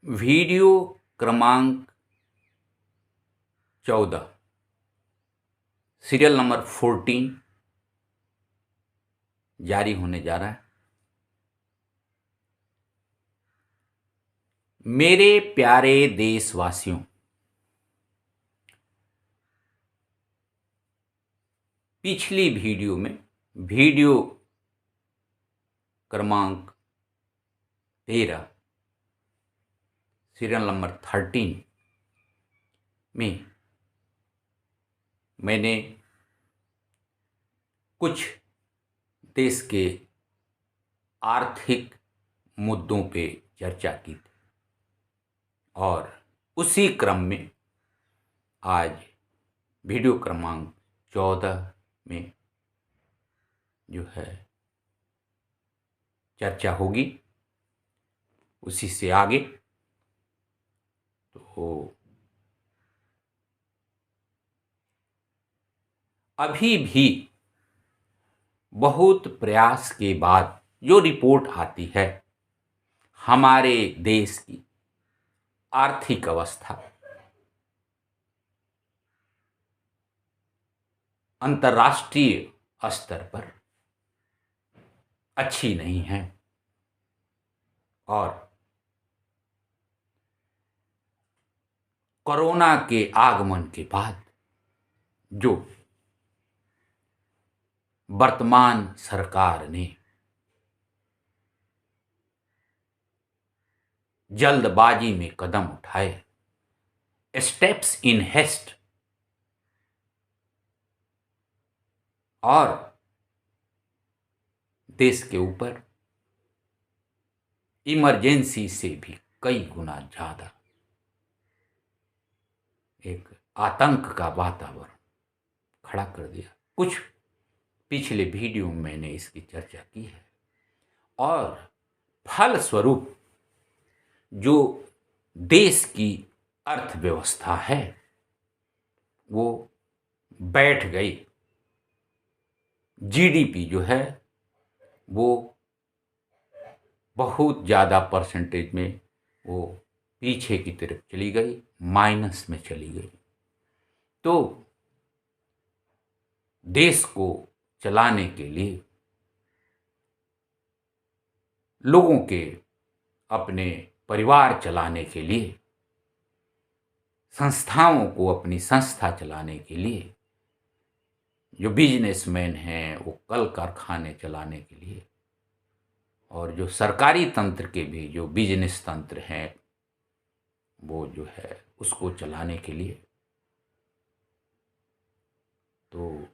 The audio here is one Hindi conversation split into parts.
वीडियो क्रमांक 14 सीरियल नंबर 14 जारी होने जा रहा है। मेरे प्यारे देशवासियों, पिछली वीडियो में वीडियो क्रमांक 13 सीरियल नंबर 13 में मैंने कुछ देश के आर्थिक मुद्दों पे चर्चा की थी और उसी क्रम में आज वीडियो क्रमांक 14 में जो है चर्चा होगी, उसी से आगे। तो अभी भी बहुत प्रयास के बाद जो रिपोर्ट आती है, हमारे देश की आर्थिक अवस्था अंतर्राष्ट्रीय स्तर पर अच्छी नहीं है और कोरोना के आगमन के बाद जो वर्तमान सरकार ने जल्दबाजी में कदम उठाए, स्टेप्स इन हेस्ट, और देश के ऊपर इमरजेंसी से भी कई गुना ज्यादा एक आतंक का वातावरण खड़ा कर दिया। कुछ पिछले वीडियो में मैंने इसकी चर्चा की है और फलस्वरूप जो देश की अर्थव्यवस्था है वो बैठ गई। जीडीपी जो है वो बहुत ज़्यादा परसेंटेज में वो पीछे की तरफ चली गई, माइनस में चली गई। तो देश को चलाने के लिए, लोगों के अपने परिवार चलाने के लिए, संस्थाओं को अपनी संस्था चलाने के लिए, जो बिजनेसमैन हैं वो कल कारखाने चलाने के लिए, और जो सरकारी तंत्र के भी जो बिजनेस तंत्र हैं वो जो है उसको चलाने के लिए तो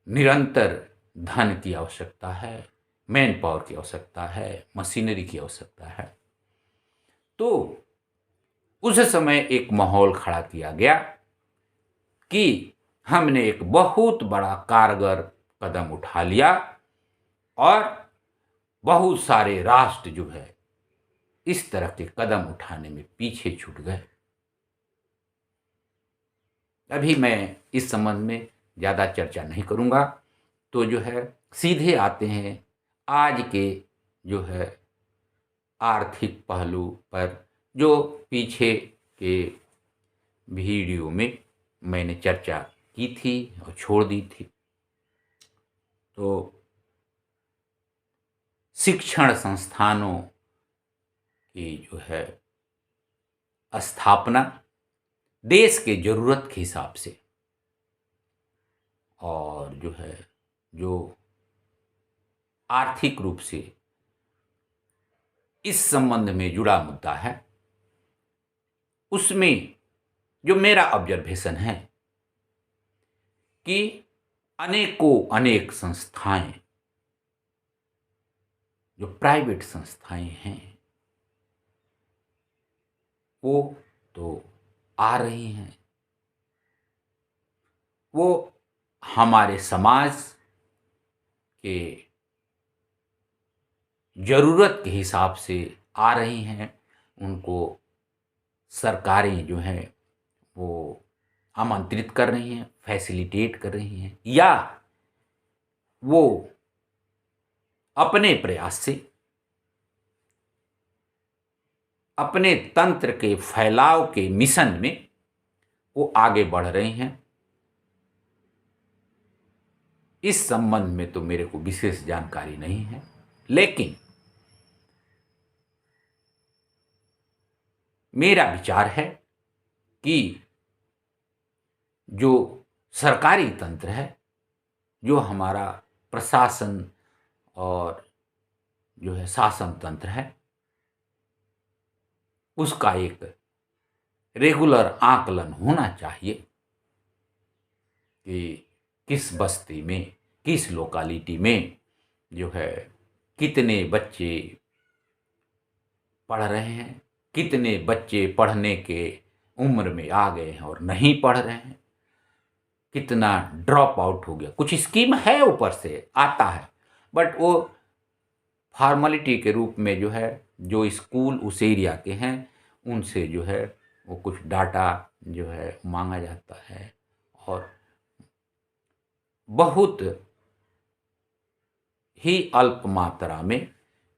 निरंतर धन की आवश्यकता है, मैन पावर की आवश्यकता है, मशीनरी की आवश्यकता है। तो उस समय एक माहौल खड़ा किया गया कि हमने एक बहुत बड़ा कारगर कदम उठा लिया और बहुत सारे राष्ट्र जो है इस तरह के कदम उठाने में पीछे छूट गए। अभी मैं इस संबंध में ज़्यादा चर्चा नहीं करूँगा, तो जो है सीधे आते हैं आज के जो है आर्थिक पहलू पर, जो पीछे के वीडियो में मैंने चर्चा की थी और छोड़ दी थी। तो शिक्षण संस्थानों की जो है स्थापना देश के ज़रूरत के हिसाब से, और जो है जो आर्थिक रूप से इस संबंध में जुड़ा मुद्दा है, उसमें जो मेरा ऑब्जर्वेशन है कि अनेक संस्थाएं, जो प्राइवेट संस्थाएं हैं वो तो आ रही हैं, वो हमारे समाज के ज़रूरत के हिसाब से आ रही हैं। उनको सरकारें जो हैं वो आमंत्रित कर रही हैं, फैसिलिटेट कर रही हैं, या वो अपने प्रयास से अपने तंत्र के फैलाव के मिशन में वो आगे बढ़ रहे हैं। इस संबंध में तो मेरे को विशेष जानकारी नहीं है, लेकिन मेरा विचार है कि जो सरकारी तंत्र है, जो हमारा प्रशासन और जो है शासन तंत्र है, उसका एक रेगुलर आकलन होना चाहिए कि किस बस्ती में, किस लोकालिटी में जो है कितने बच्चे पढ़ रहे हैं, कितने बच्चे पढ़ने के उम्र में आ गए हैं और नहीं पढ़ रहे हैं, कितना ड्रॉप आउट हो गया। कुछ स्कीम है ऊपर से आता है, बट वो फॉर्मेलिटी के रूप में जो है, जो स्कूल उस एरिया के हैं उनसे जो है वो कुछ डाटा जो है मांगा जाता है, और बहुत ही अल्प मात्रा में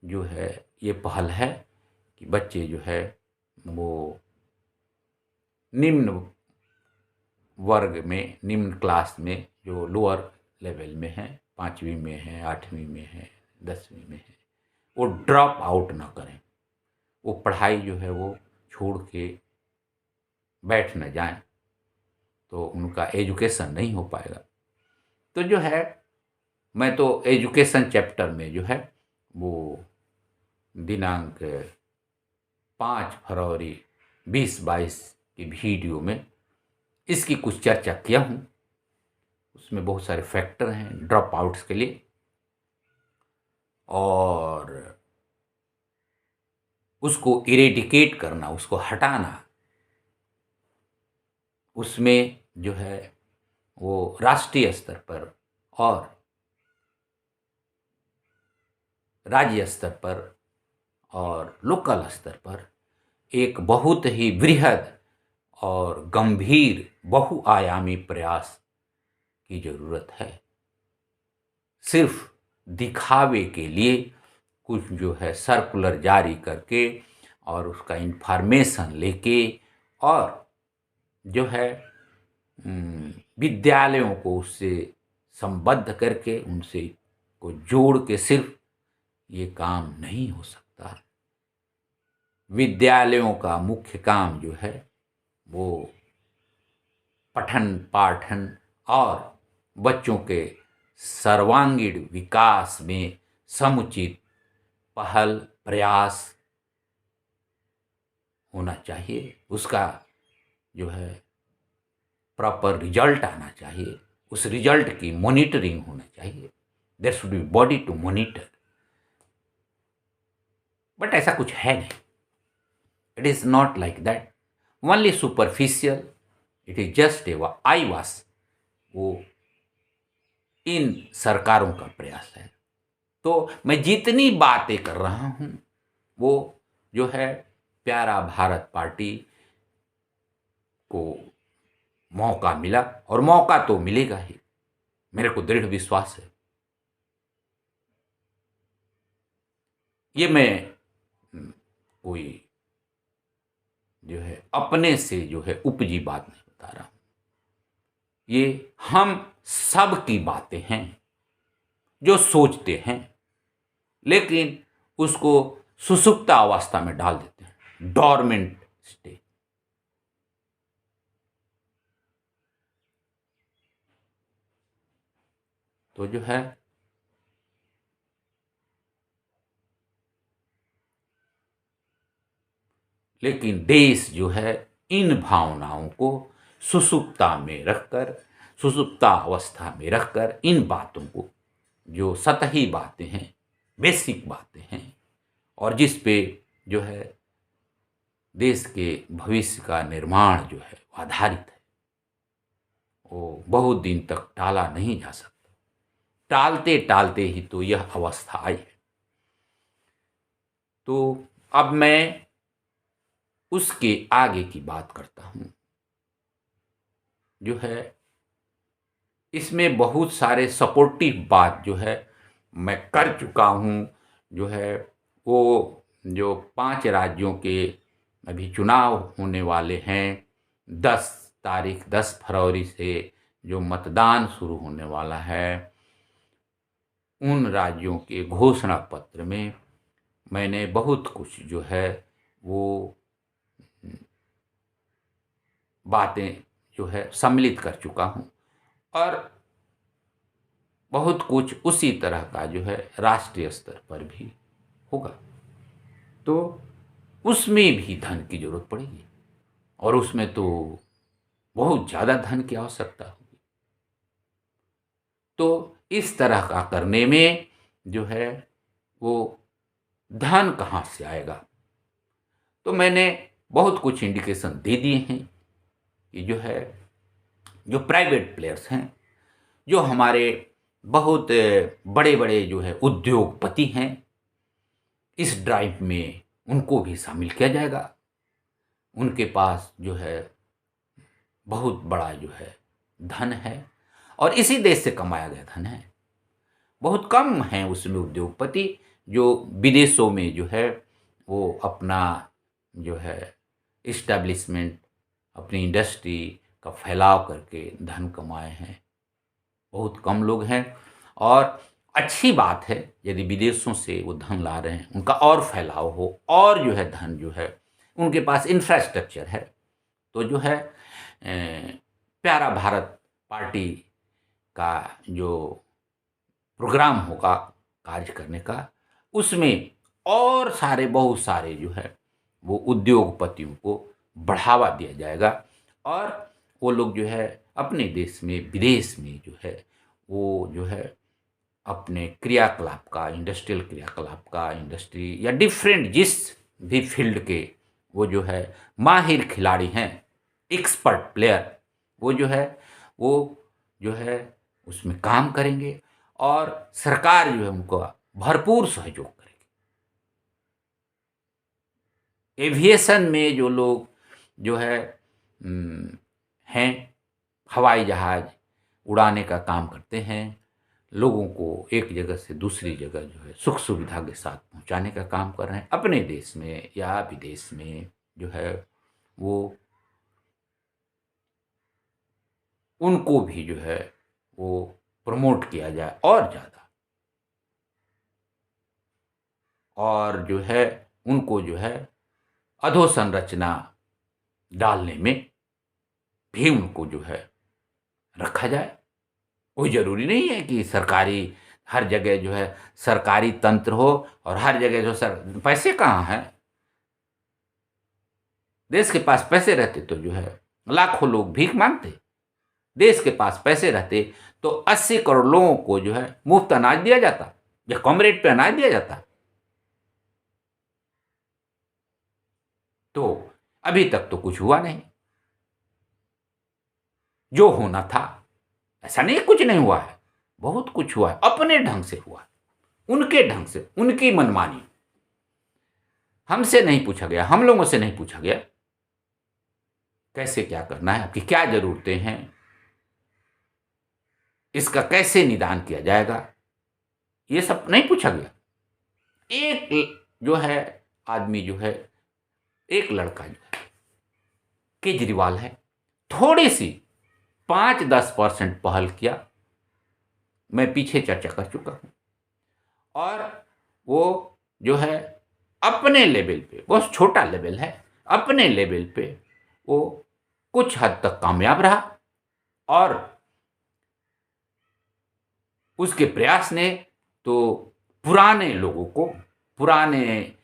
जो है ये पहल है कि बच्चे जो है वो निम्न वर्ग में, निम्न क्लास में, जो लोअर लेवल में है, 5वीं में है, 8वीं में है, 10वीं में है, वो ड्रॉप आउट ना करें, वो पढ़ाई जो है वो छोड़ के बैठ न जाएं, तो उनका एजुकेशन नहीं हो पाएगा। तो जो है मैं तो एजुकेशन चैप्टर में जो है वो दिनांक 5 फरवरी 2022 की वीडियो में इसकी कुछ चर्चा किया हूँ। उसमें बहुत सारे फैक्टर हैं ड्रॉप आउट्स के लिए, और उसको इरेडिकेट करना, उसको हटाना, उसमें जो है वो राष्ट्रीय स्तर पर और राज्य स्तर पर और लोकल स्तर पर एक बहुत ही बृहद और गंभीर बहुआयामी प्रयास की ज़रूरत है। सिर्फ दिखावे के लिए कुछ जो है सर्कुलर जारी करके और उसका इन्फॉर्मेशन लेके और जो है विद्यालयों को उससे संबद्ध करके उनसे को जोड़ के सिर्फ ये काम नहीं हो सकता। विद्यालयों का मुख्य काम जो है वो पठन पाठन और बच्चों के सर्वांगीण विकास में समुचित पहल प्रयास होना चाहिए। उसका जो है प्रॉपर रिजल्ट आना चाहिए, उस रिजल्ट की मॉनिटरिंग होना चाहिए। There should be body to monitor, but ऐसा कुछ है नहीं। It is not like that, only superficial, it is just a eye wash. वो इन सरकारों का प्रयास है। तो मैं जितनी बातें कर रहा हूँ वो जो है प्यारा भारत पार्टी को मौका मिला, और मौका तो मिलेगा ही, मेरे को दृढ़ विश्वास है। ये मैं कोई जो है अपने से जो है उपजी बात नहीं बता रहा हूँ, ये हम सब की बातें हैं जो सोचते हैं लेकिन उसको सुसुप्त अवस्था में डाल देते हैं, डॉर्मेंट स्टेट। तो जो है लेकिन देश जो है इन भावनाओं को सुसुप्ता में रखकर, सुसुप्ता अवस्था में रखकर इन बातों को, जो सतही बातें हैं, बेसिक बातें हैं, और जिस पे जो है देश के भविष्य का निर्माण जो है आधारित है, वो बहुत दिन तक टाला नहीं जा सकता। टालते टालते ही तो यह अवस्था आई है। तो अब मैं उसके आगे की बात करता हूँ। जो है इसमें बहुत सारे सपोर्टिव बात जो है मैं कर चुका हूँ। जो है वो जो 5 राज्यों के अभी चुनाव होने वाले हैं। 10 फरवरी से जो मतदान शुरू होने वाला है, उन राज्यों के घोषणा पत्र में मैंने बहुत कुछ जो है वो बातें जो है सम्मिलित कर चुका हूँ, और बहुत कुछ उसी तरह का जो है राष्ट्रीय स्तर पर भी होगा। तो उसमें भी धन की ज़रूरत पड़ेगी, और उसमें तो बहुत ज़्यादा धन की आवश्यकता होगी। तो इस तरह का करने में जो है वो धन कहाँ से आएगा? तो मैंने बहुत कुछ इंडिकेशन दे दिए हैं कि जो है, जो प्राइवेट प्लेयर्स हैं, जो हमारे बहुत बड़े-बड़े जो है उद्योगपति हैं, इस ड्राइव में उनको भी शामिल किया जाएगा। उनके पास जो है बहुत बड़ा जो है धन है, और इसी देश से कमाया गया धन है। बहुत कम हैं उसमें उद्योगपति जो विदेशों में जो है वो अपना जो है इस्टेब्लिशमेंट, अपनी इंडस्ट्री का फैलाव करके धन कमाए हैं। बहुत कम लोग हैं, और अच्छी बात है यदि विदेशों से वो धन ला रहे हैं, उनका और फैलाव हो, और जो है धन जो है उनके पास इंफ्रास्ट्रक्चर है। तो जो है प्यारा भारत पार्टी का जो प्रोग्राम होगा कार्य करने का, उसमें और सारे बहुत सारे जो है वो उद्योगपतियों को बढ़ावा दिया जाएगा, और वो लोग जो है अपने देश में, विदेश में जो है वो जो है अपने क्रियाकलाप का, इंडस्ट्रियल क्रियाकलाप का, इंडस्ट्री या डिफरेंट जिस भी फील्ड के वो जो है माहिर खिलाड़ी हैं, एक्सपर्ट प्लेयर, वो जो है उसमें काम करेंगे, और सरकार जो है उनको भरपूर सहयोग करेगी। एविएशन में जो लोग जो है हैं, हवाई जहाज उड़ाने का काम करते हैं, लोगों को एक जगह से दूसरी जगह जो है सुख सुविधा के साथ पहुंचाने का काम कर रहे हैं, अपने देश में या विदेश में जो है वो उनको भी जो है वो प्रमोट किया जाए और ज़्यादा, और जो है उनको जो है अधोसंरचना डालने में भी उनको जो है रखा जाए। कोई ज़रूरी नहीं है कि सरकारी हर जगह जो है सरकारी तंत्र हो, और हर जगह जो सर पैसे कहाँ हैं? देश के पास पैसे रहते तो जो है लाखों लोग भीख मांगते। देश के पास पैसे रहते तो 80 करोड़ लोगों को जो है मुफ्त अनाज दिया जाता, या कम रेट पे अनाज दिया जाता। तो अभी तक तो कुछ हुआ नहीं। जो होना था, ऐसा नहीं कुछ नहीं हुआ है, बहुत कुछ हुआ है, अपने ढंग से हुआ है, उनके ढंग से, उनकी मनमानी। हमसे नहीं पूछा गया, हम लोगों से नहीं पूछा गया कैसे क्या करना है, आपकी क्या ज़रूरतें हैं, इसका कैसे निदान किया जाएगा, ये सब नहीं पूछा गया। एक जो है आदमी जो है, एक लड़का जो है केजरीवाल है, थोड़ी सी 5-10% पहल किया, मैं पीछे चर्चा कर चुका हूँ, और वो जो है अपने लेवल पे, बहुत छोटा लेवल है, अपने लेवल पे वो कुछ हद तक कामयाब रहा, और उसके प्रयास ने तो पुराने लोगों को, पुराने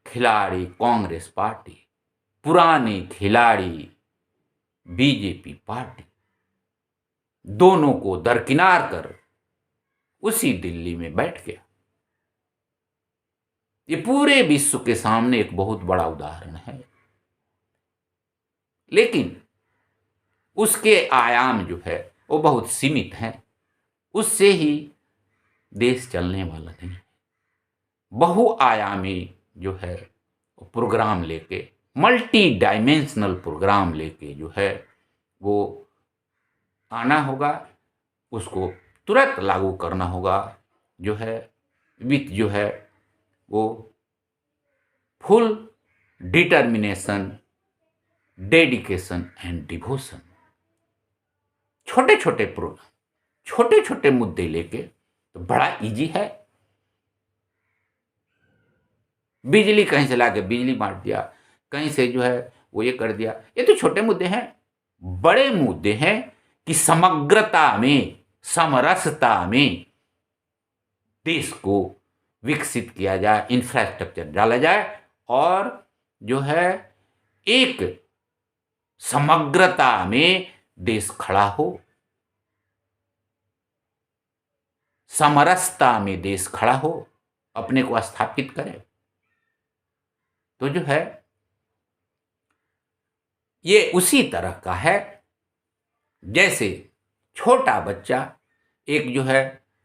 खिलाड़ी कांग्रेस पार्टी, पुराने खिलाड़ी बीजेपी पार्टी, दोनों को दरकिनार कर उसी दिल्ली में बैठ गया। ये पूरे विश्व के सामने एक बहुत बड़ा उदाहरण है, लेकिन उसके आयाम जो है वो बहुत सीमित हैं। उससे ही देश चलने वाला नहीं है। बहुआयामी जो है प्रोग्राम लेके, मल्टी डायमेंशनल प्रोग्राम लेके जो है वो आना होगा, उसको तुरंत लागू करना होगा। जो है वित्त जो है वो full determination, dedication and devotion. छोटे छोटे प्रोग्राम, छोटे छोटे मुद्दे लेके तो बड़ा इजी है। बिजली कहीं से लाके बिजली बांट दिया, कहीं से जो है वो ये कर दिया, ये तो छोटे मुद्दे हैं। बड़े मुद्दे हैं कि समग्रता में, समरसता में देश को विकसित किया जाए, इंफ्रास्ट्रक्चर डाला जाए और जो है एक समग्रता में देश खड़ा हो, समरसता में देश खड़ा हो, अपने को स्थापित करे। तो जो है ये उसी तरह का है जैसे छोटा बच्चा एक जो है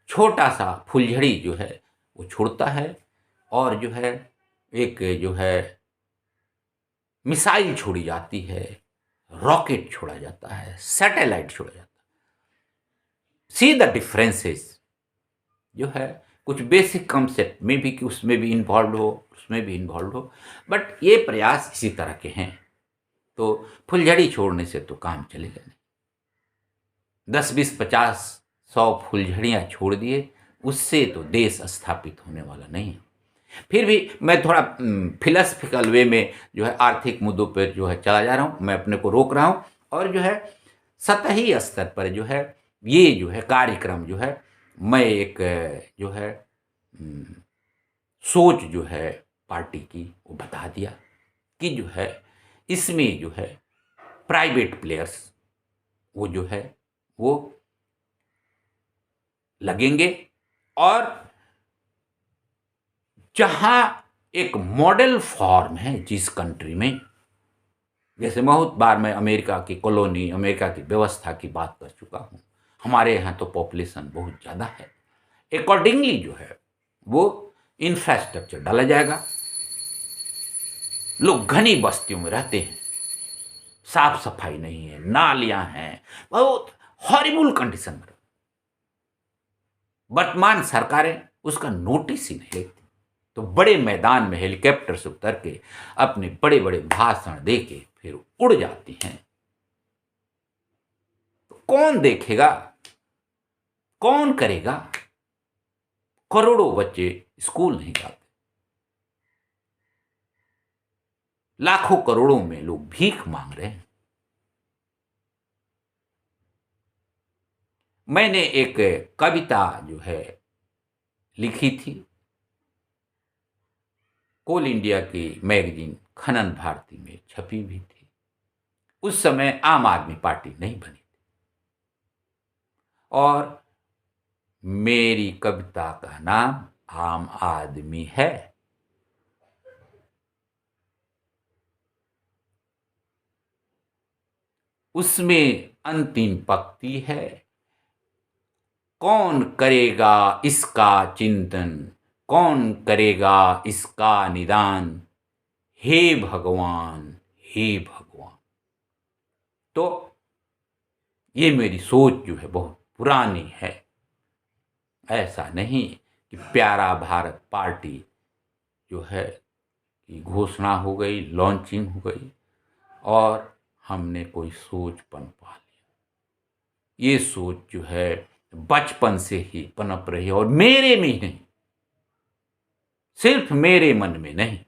छोटा सा फुलझड़ी जो है वो छोड़ता है और जो है एक जो है मिसाइल छोड़ी जाती है, रॉकेट छोड़ा जाता है, सैटेलाइट छोड़ा जाता है। सी द डिफरेंसेस जो है कुछ बेसिक कंसेप्ट में भी कि उसमें भी इन्वॉल्व हो, उसमें भी इन्वॉल्व हो, बट ये प्रयास इसी तरह के हैं। तो फुलझड़ी छोड़ने से तो काम चलेगा नहीं। 10, 20, 50, 100 फुलझड़ियाँ छोड़ दिए, उससे तो देश स्थापित होने वाला नहीं है। फिर भी मैं थोड़ा फिलोसफिकल वे में जो है आर्थिक मुद्दों पर जो है चला जा रहा हूँ, मैं अपने को रोक रहा हूँ और जो है सतही स्तर पर जो है ये जो है कार्यक्रम जो है मैं एक जो है सोच जो है पार्टी की वो बता दिया कि जो है इसमें जो है प्राइवेट प्लेयर्स वो जो है वो लगेंगे और जहां एक मॉडल फॉर्म है जिस कंट्री में, जैसे बहुत बार मैं अमेरिका की कॉलोनी, अमेरिका की व्यवस्था की बात कर चुका हूं, हमारे यहाँ तो पॉपुलेशन बहुत ज़्यादा है, अकॉर्डिंगली जो है वो इंफ्रास्ट्रक्चर डाला जाएगा। लोग घनी बस्तियों में रहते हैं, साफ सफाई नहीं है, नालियां हैं, बहुत हॉरिबल कंडीशन में। वर्तमान सरकारें उसका नोटिस ही नहीं लेती, तो बड़े मैदान में हेलीकॉप्टर से उतर के अपने बड़े बड़े भाषण दे के फिर उड़ जाती हैं। तो कौन देखेगा, कौन करेगा? करोड़ों बच्चे स्कूल नहीं जाते, लाखों करोड़ों में लोग भीख मांग रहे हैं। मैंने एक कविता जो है लिखी थी, कोल इंडिया की मैगजीन खनन भारती में छपी भी थी। उस समय आम आदमी पार्टी नहीं बनी थी और मेरी कविता का नाम आम आदमी है। उसमें अंतिम पंक्ति है, कौन करेगा इसका चिंतन, कौन करेगा इसका निदान, हे भगवान, हे भगवान। तो ये मेरी सोच जो है बहुत पुरानी है। ऐसा नहीं कि प्यारा भारत पार्टी जो है कि घोषणा हो गई, लॉन्चिंग हो गई और हमने कोई सोच पनपा लिया। ये सोच जो है बचपन से ही पनप रही है और मेरे में ही नहीं, सिर्फ मेरे मन में नहीं,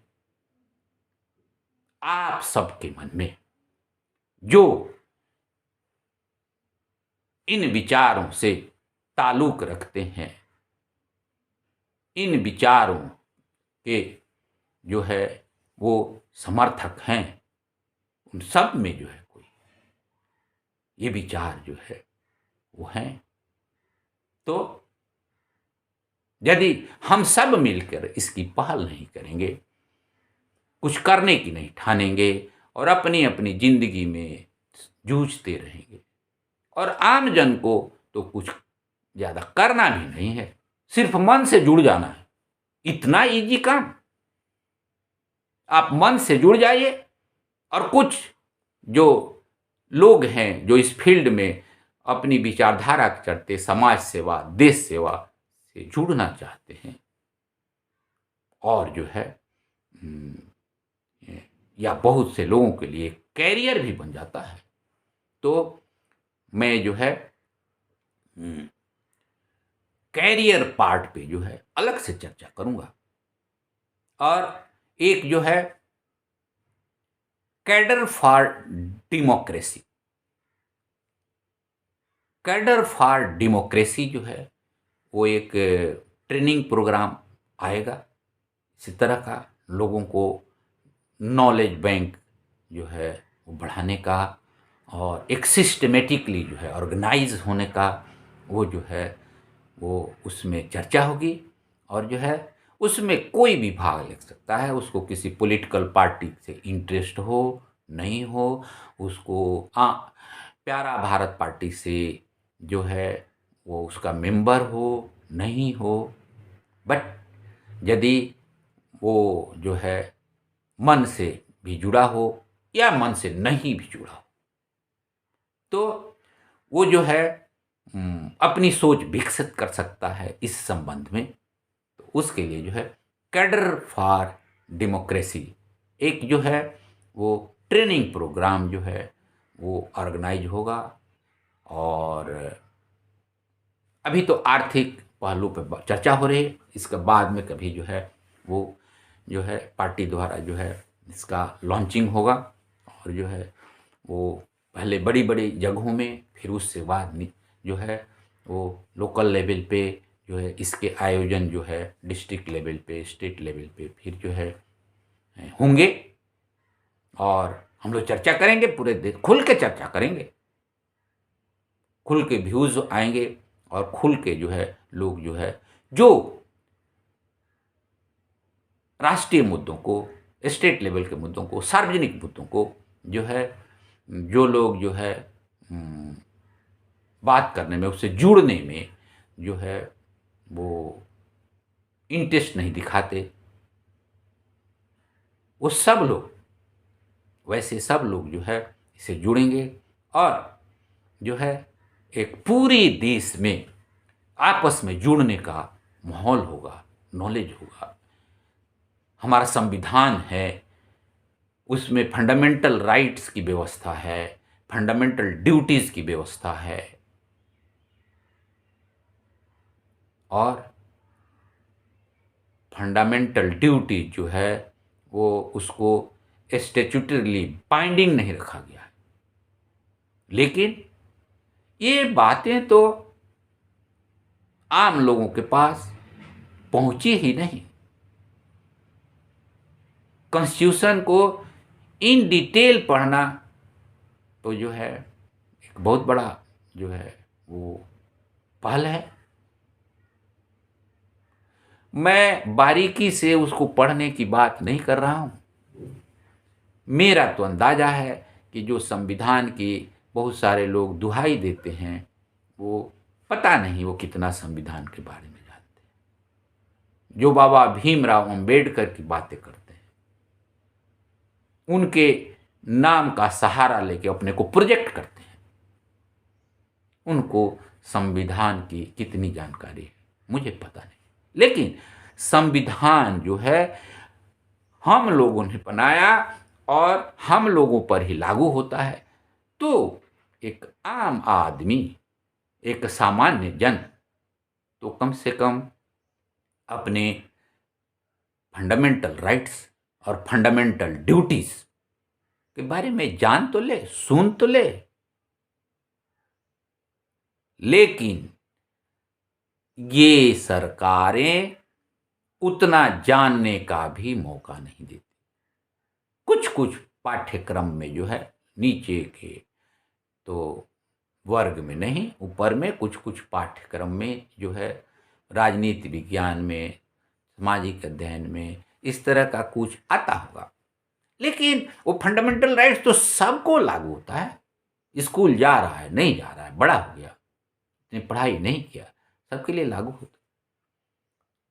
आप सबके मन में जो इन विचारों से ताल्लुक रखते हैं, इन विचारों के जो है वो समर्थक हैं, उन सब में जो है कोई ये विचार जो है वो हैं। तो यदि हम सब मिलकर इसकी पहल नहीं करेंगे, कुछ करने की नहीं ठानेंगे और अपनी अपनी जिंदगी में जूझते रहेंगे, और आम जन को तो कुछ ज्यादा करना भी नहीं है, सिर्फ मन से जुड़ जाना है। इतना इजी काम, आप मन से जुड़ जाइए और कुछ जो लोग हैं जो इस फील्ड में अपनी विचारधारा के चलते समाज सेवा, देश सेवा से जुड़ना चाहते हैं और जो है या बहुत से लोगों के लिए कैरियर भी बन जाता है। तो मैं जो है कैरियर पार्ट पे जो है अलग से चर्चा करूँगा। और एक जो है cadre for democracy, cadre for democracy जो है वो एक ट्रेनिंग प्रोग्राम आएगा इसी तरह का, लोगों को नॉलेज बैंक जो है वो बढ़ाने का और एक सिस्टमेटिकली जो है ऑर्गेनाइज होने का, वो जो है वो उसमें चर्चा होगी। और जो है उसमें कोई भी भाग ले सकता है, उसको किसी पॉलिटिकल पार्टी से इंटरेस्ट हो नहीं हो, उसको प्यारा भारत पार्टी से जो है वो उसका मेंबर हो नहीं हो, बट यदि वो जो है मन से भी जुड़ा हो या मन से नहीं भी जुड़ा हो, तो वो जो है अपनी सोच विकसित कर सकता है इस संबंध में। तो उसके लिए जो है कैडर फॉर डेमोक्रेसी एक जो है वो ट्रेनिंग प्रोग्राम जो है वो ऑर्गेनाइज होगा। और अभी तो आर्थिक पहलू पर चर्चा हो रही है, इसके बाद में कभी जो है वो जो है पार्टी द्वारा जो है इसका लॉन्चिंग होगा। और जो है वो पहले बड़ी बड़ी जगहों में, फिर उससे बाद जो है वो लोकल लेवल पे जो है इसके आयोजन जो है डिस्ट्रिक्ट लेवल पे, स्टेट लेवल पे फिर जो है होंगे। और हम लोग चर्चा करेंगे, पूरे दिन खुल के चर्चा करेंगे, खुल के व्यूज़ आएंगे और खुल के जो है लोग जो है जो राष्ट्रीय मुद्दों को, स्टेट लेवल के मुद्दों को, सार्वजनिक मुद्दों को जो है जो लोग जो है बात करने में, उससे जुड़ने में जो है वो इंटरेस्ट नहीं दिखाते, वो सब लोग, वैसे सब लोग जो है इससे जुड़ेंगे। और जो है एक पूरे देश में आपस में जुड़ने का माहौल होगा, नॉलेज होगा। हमारा संविधान है, उसमें फंडामेंटल राइट्स की व्यवस्था है, फंडामेंटल ड्यूटीज़ की व्यवस्था है। और फंडामेंटल ड्यूटी जो है वो उसको स्टैट्यूटरीली बाइंडिंग नहीं रखा गया है, लेकिन ये बातें तो आम लोगों के पास पहुंची ही नहीं। कॉन्स्टिट्यूशन को इन डिटेल पढ़ना तो जो है एक बहुत बड़ा जो है वो पहल है। मैं बारीकी से उसको पढ़ने की बात नहीं कर रहा हूँ। मेरा तो अंदाज़ा है कि जो संविधान की बहुत सारे लोग दुहाई देते हैं, वो पता नहीं वो कितना संविधान के बारे में जानते हैं। जो बाबा भीमराव अंबेडकर की बातें करते हैं, उनके नाम का सहारा लेके अपने को प्रोजेक्ट करते हैं, उनको संविधान की कितनी जानकारी है मुझे पता नहीं। लेकिन संविधान जो है हम लोगों ने बनाया और हम लोगों पर ही लागू होता है। तो एक आम आदमी, एक सामान्य जन तो कम से कम अपने फंडामेंटल राइट्स और फंडामेंटल ड्यूटीज के बारे में जान तो ले, सुन तो ले, लेकिन ये सरकारें उतना जानने का भी मौका नहीं देती। कुछ कुछ पाठ्यक्रम में जो है नीचे के तो वर्ग में नहीं, ऊपर में कुछ कुछ पाठ्यक्रम में जो है राजनीति विज्ञान में, सामाजिक अध्ययन में इस तरह का कुछ आता होगा। लेकिन वो फंडामेंटल राइट्स तो सबको लागू होता है। स्कूल जा रहा है, नहीं जा रहा है, बड़ा हो गया, ने पढ़ाई नहीं किया, सबके लिए लागू होता।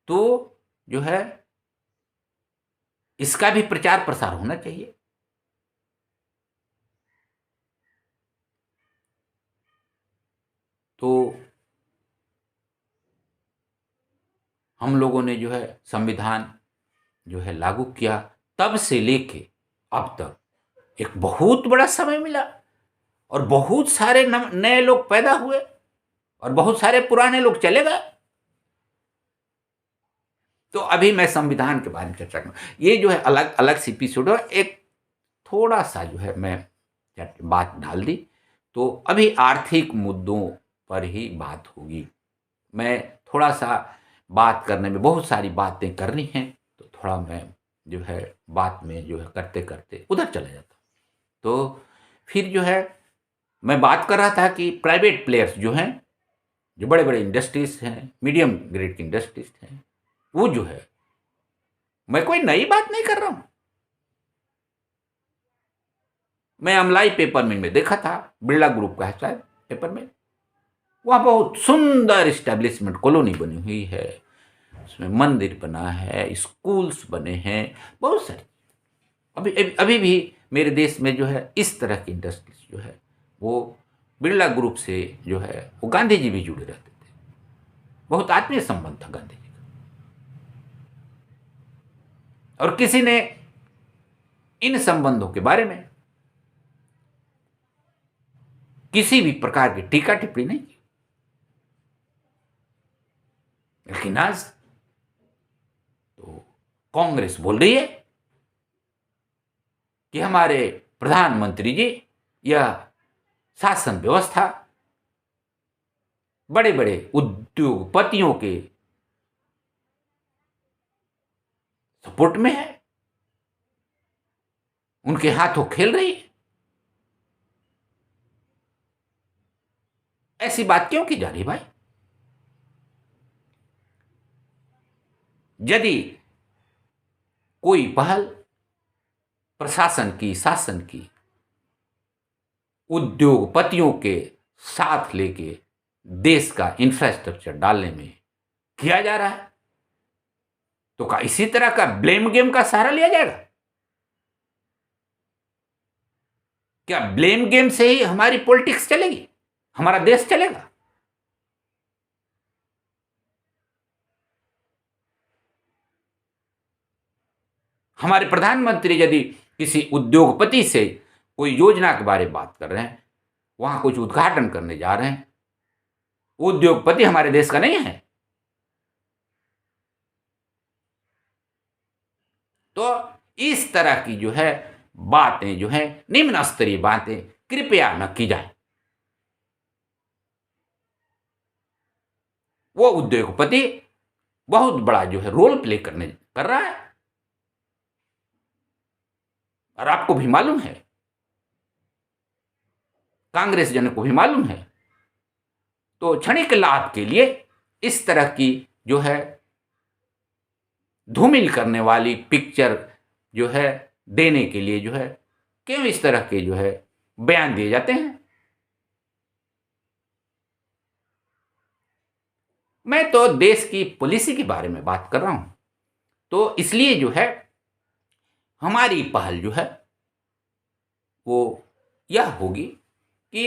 तो जो है इसका भी प्रचार प्रसार होना चाहिए। तो हम लोगों ने जो है संविधान जो है लागू किया, तब से लेके अब तक एक बहुत बड़ा समय मिला और बहुत सारे नए लोग पैदा हुए और बहुत सारे पुराने लोग चले गए। तो अभी मैं संविधान के बारे में चर्चा करूँ, ये जो है अलग अलग सी एपिसोड है। एक थोड़ा सा जो है मैं बात डाल दी, तो अभी आर्थिक मुद्दों पर ही बात होगी। मैं थोड़ा सा बात करने में बहुत सारी बातें करनी हैं, तो थोड़ा मैं जो है बात में जो है करते करते उधर चला जाता। तो फिर जो है मैं बात कर रहा था कि प्राइवेट प्लेयर्स जो हैं, जो बड़े बड़े इंडस्ट्रीज हैं, मीडियम ग्रेड की इंडस्ट्रीज हैं, वो जो है, मैं कोई नई बात नहीं कर रहा हूं। मैं अमलाई पेपर मिल में देखा था, बिरला ग्रुप का है शायद पेपर मिल, वहां बहुत सुंदर इस्टेब्लिशमेंट कॉलोनी बनी हुई है, उसमें मंदिर बना है, स्कूल्स बने हैं, बहुत सारी। अभी अभी भी मेरे देश में जो है इस तरह की इंडस्ट्रीज जो है, वो बिरला ग्रुप से जो है, वो गांधी जी भी जुड़े रहते थे, बहुत आत्मीय संबंध था गांधी जी का। और किसी ने इन संबंधों के बारे में किसी भी प्रकार की टीका टिप्पणी नहीं की। लेकिन आज तो कांग्रेस बोल रही है कि हमारे प्रधानमंत्री जी यह शासन व्यवस्था बड़े बड़े उद्योगपतियों के सपोर्ट में है, उनके हाथों खेल रही है। ऐसी बात क्यों की जा रही भाई? यदि कोई पहल प्रशासन की, शासन की, उद्योगपतियों के साथ लेके देश का इंफ्रास्ट्रक्चर डालने में किया जा रहा है, तो क्या इसी तरह का ब्लेम गेम का सहारा लिया जाएगा? क्या ब्लेम गेम से ही हमारी पॉलिटिक्स चलेगी, हमारा देश चलेगा? हमारे प्रधानमंत्री यदि किसी उद्योगपति से कोई योजना के बारे में बात कर रहे हैं, वहां कुछ उद्घाटन करने जा रहे हैं, उद्योगपति हमारे देश का नहीं है, तो इस तरह की जो है बातें जो है, निम्न स्तरीय बातें कृपया न की जाए। वो उद्योगपति बहुत बड़ा जो है रोल प्ले कर रहा है, और आपको भी मालूम है, कांग्रेस जनों को भी मालूम है। तो क्षणिक लाभ के लिए इस तरह की जो है धूमिल करने वाली पिक्चर जो है देने के लिए जो है क्यों इस तरह के जो है बयान दिए जाते हैं? मैं तो देश की पॉलिसी के बारे में बात कर रहा हूं, तो इसलिए जो है हमारी पहल जो है वो यह होगी कि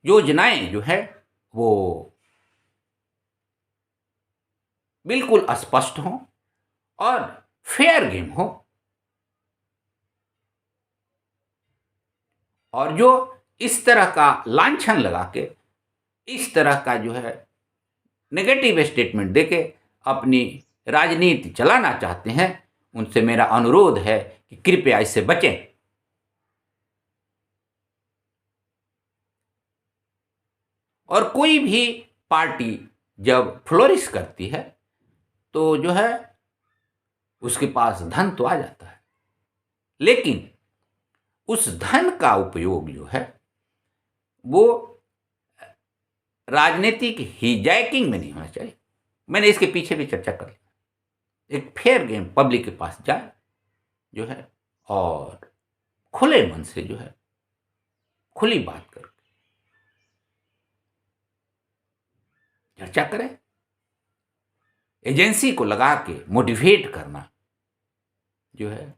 योजनाएं जो है वो बिल्कुल स्पष्ट हों और फेयर गेम हो, और जो इस तरह का लांछन लगा के, इस तरह का जो है नेगेटिव स्टेटमेंट देके अपनी राजनीति चलाना चाहते हैं, उनसे मेरा अनुरोध है कि कृपया इससे बचें। और कोई भी पार्टी जब फ्लोरिश करती है तो जो है उसके पास धन तो आ जाता है, लेकिन उस धन का उपयोग जो है वो राजनीतिक हिजैकिंग में नहीं होना चाहिए। मैंने इसके पीछे भी चर्चा कर ली। एक फेयर गेम पब्लिक के पास जाए जो है, और खुले मन से जो है खुली बात कर चर्चा करें। एजेंसी को लगा के मोटिवेट करना जो है,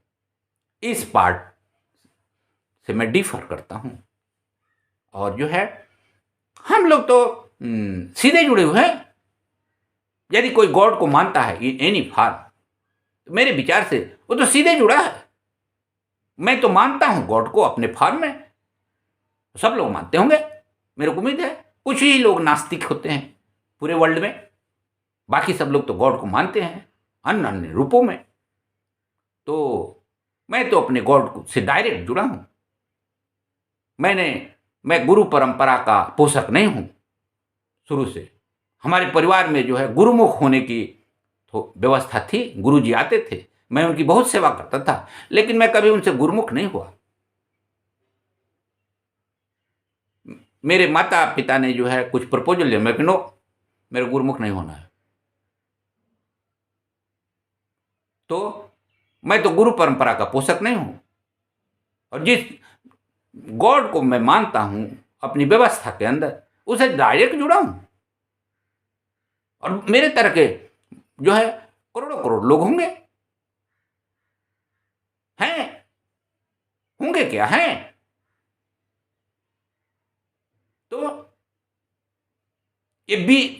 इस पार्ट से मैं डिफर करता हूं। और जो है हम लोग तो सीधे जुड़े हुए हैं। यदि कोई गॉड को मानता है इन एनी फॉर्म, तो मेरे विचार से वो तो सीधे जुड़ा है। मैं तो मानता हूं गॉड को अपने फॉर्म में, सब लोग मानते होंगे, मेरे को उम्मीद है। कुछ ही लोग नास्तिक होते हैं पूरे वर्ल्ड में, बाकी सब लोग तो गॉड को मानते हैं अन्य अन्य रूपों में। तो मैं तो अपने गॉड को से डायरेक्ट जुड़ा हूं। मैं गुरु परंपरा का पोषक नहीं हूं शुरू से। हमारे परिवार में जो है गुरुमुख होने की तो व्यवस्था थी, गुरुजी आते थे, मैं उनकी बहुत सेवा करता था, लेकिन मैं कभी उनसे गुरुमुख नहीं हुआ। मेरे माता पिता ने जो है कुछ प्रपोजल दिया, मैं नो, मेरे गुरुमुख नहीं होना है। तो मैं तो गुरु परंपरा का पोषक नहीं हूं, और जिस गॉड को मैं मानता हूं अपनी व्यवस्था के अंदर, उसे डायरेक्ट जुड़ा हूं। और मेरे तरह के जो है करोड़ों करोड़ लोग होंगे, हैं, होंगे क्या हैं। तो ये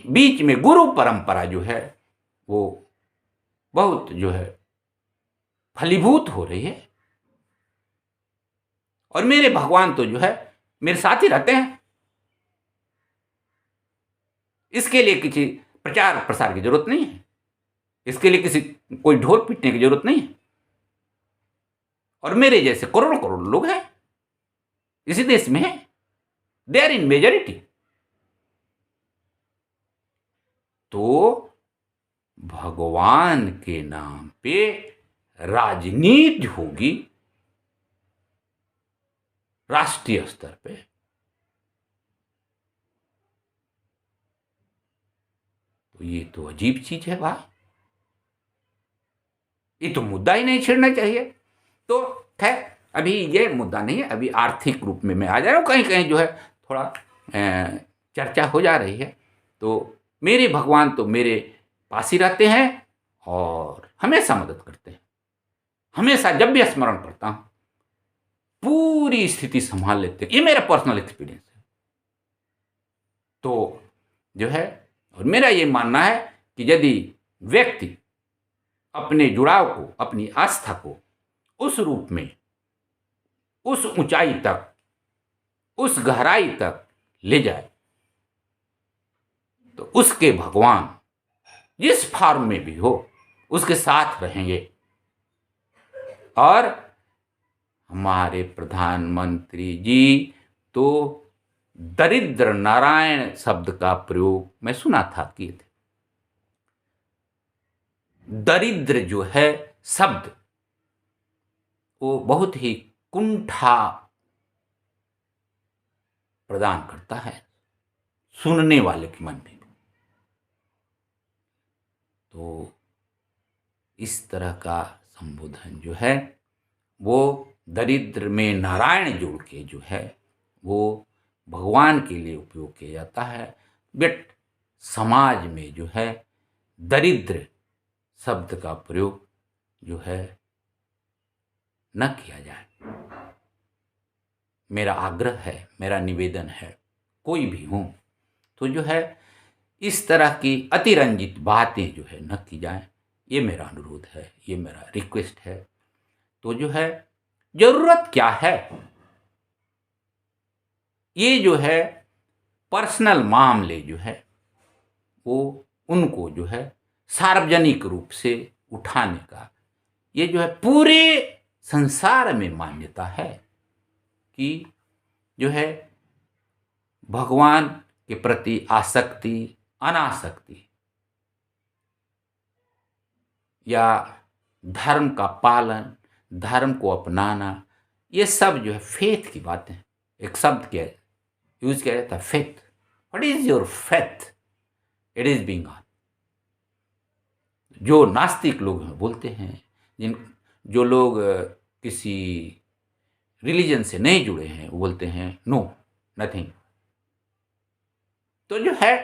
बीच में गुरु परंपरा जो है वो बहुत जो है फलीभूत हो रही है, और मेरे भगवान तो जो है मेरे साथ ही रहते हैं। इसके लिए किसी प्रचार प्रसार की जरूरत नहीं है, इसके लिए किसी कोई ढोल पीटने की जरूरत नहीं है। और मेरे जैसे करोड़ों करोड़ लोग हैं इसी देश में, हैं, दे आर इन मेजॉरिटी। तो भगवान के नाम पे राजनीति होगी राष्ट्रीय स्तर पे, तो ये तो अजीब चीज है भाई, ये तो मुद्दा ही नहीं छेड़ना चाहिए। तो खैर अभी ये मुद्दा नहीं है, अभी आर्थिक रूप में मैं आ जा रहा हूँ, कहीं कहीं जो है थोड़ा चर्चा हो जा रही है। तो मेरे भगवान तो मेरे पास ही रहते हैं और हमेशा मदद करते हैं, हमेशा जब भी स्मरण करता हूँ पूरी स्थिति संभाल लेते हैं, ये मेरा पर्सनल एक्सपीरियंस है। तो जो है, और मेरा ये मानना है कि यदि व्यक्ति अपने जुड़ाव को, अपनी आस्था को उस रूप में, उस ऊंचाई तक, उस गहराई तक ले जाए, तो उसके भगवान जिस फॉर्म में भी हो उसके साथ रहेंगे। और हमारे प्रधानमंत्री जी तो दरिद्र नारायण शब्द का प्रयोग मैं सुना था किए थे। दरिद्र जो है शब्द वो बहुत ही कुंठा प्रदान करता है सुनने वाले के मन में। तो इस तरह का संबोधन जो है वो दरिद्र में नारायण जोड़ के जो है वो भगवान के लिए उपयोग किया जाता है। बट समाज में जो है दरिद्र शब्द का प्रयोग जो है न किया जाए, मेरा आग्रह है, मेरा निवेदन है। कोई भी हो तो जो है इस तरह की अतिरंजित बातें जो है न की जाए, ये मेरा अनुरोध है, ये मेरा रिक्वेस्ट है। तो जो है जरूरत क्या है, ये जो है पर्सनल मामले जो है वो उनको जो है सार्वजनिक रूप से उठाने का, ये जो है पूरे संसार में मान्यता है कि जो है भगवान के प्रति आसक्ति, अनासक्ति या धर्म का पालन, धर्म को अपनाना, ये सब जो है फेथ की बातें। एक शब्द क्या यूज किया जाता है, faith. What is your faith? It is being God. जो नास्तिक लोग हैं बोलते हैं, जो लोग किसी रिलीजन से नहीं जुड़े हैं वो बोलते हैं नो, नथिंग। तो जो है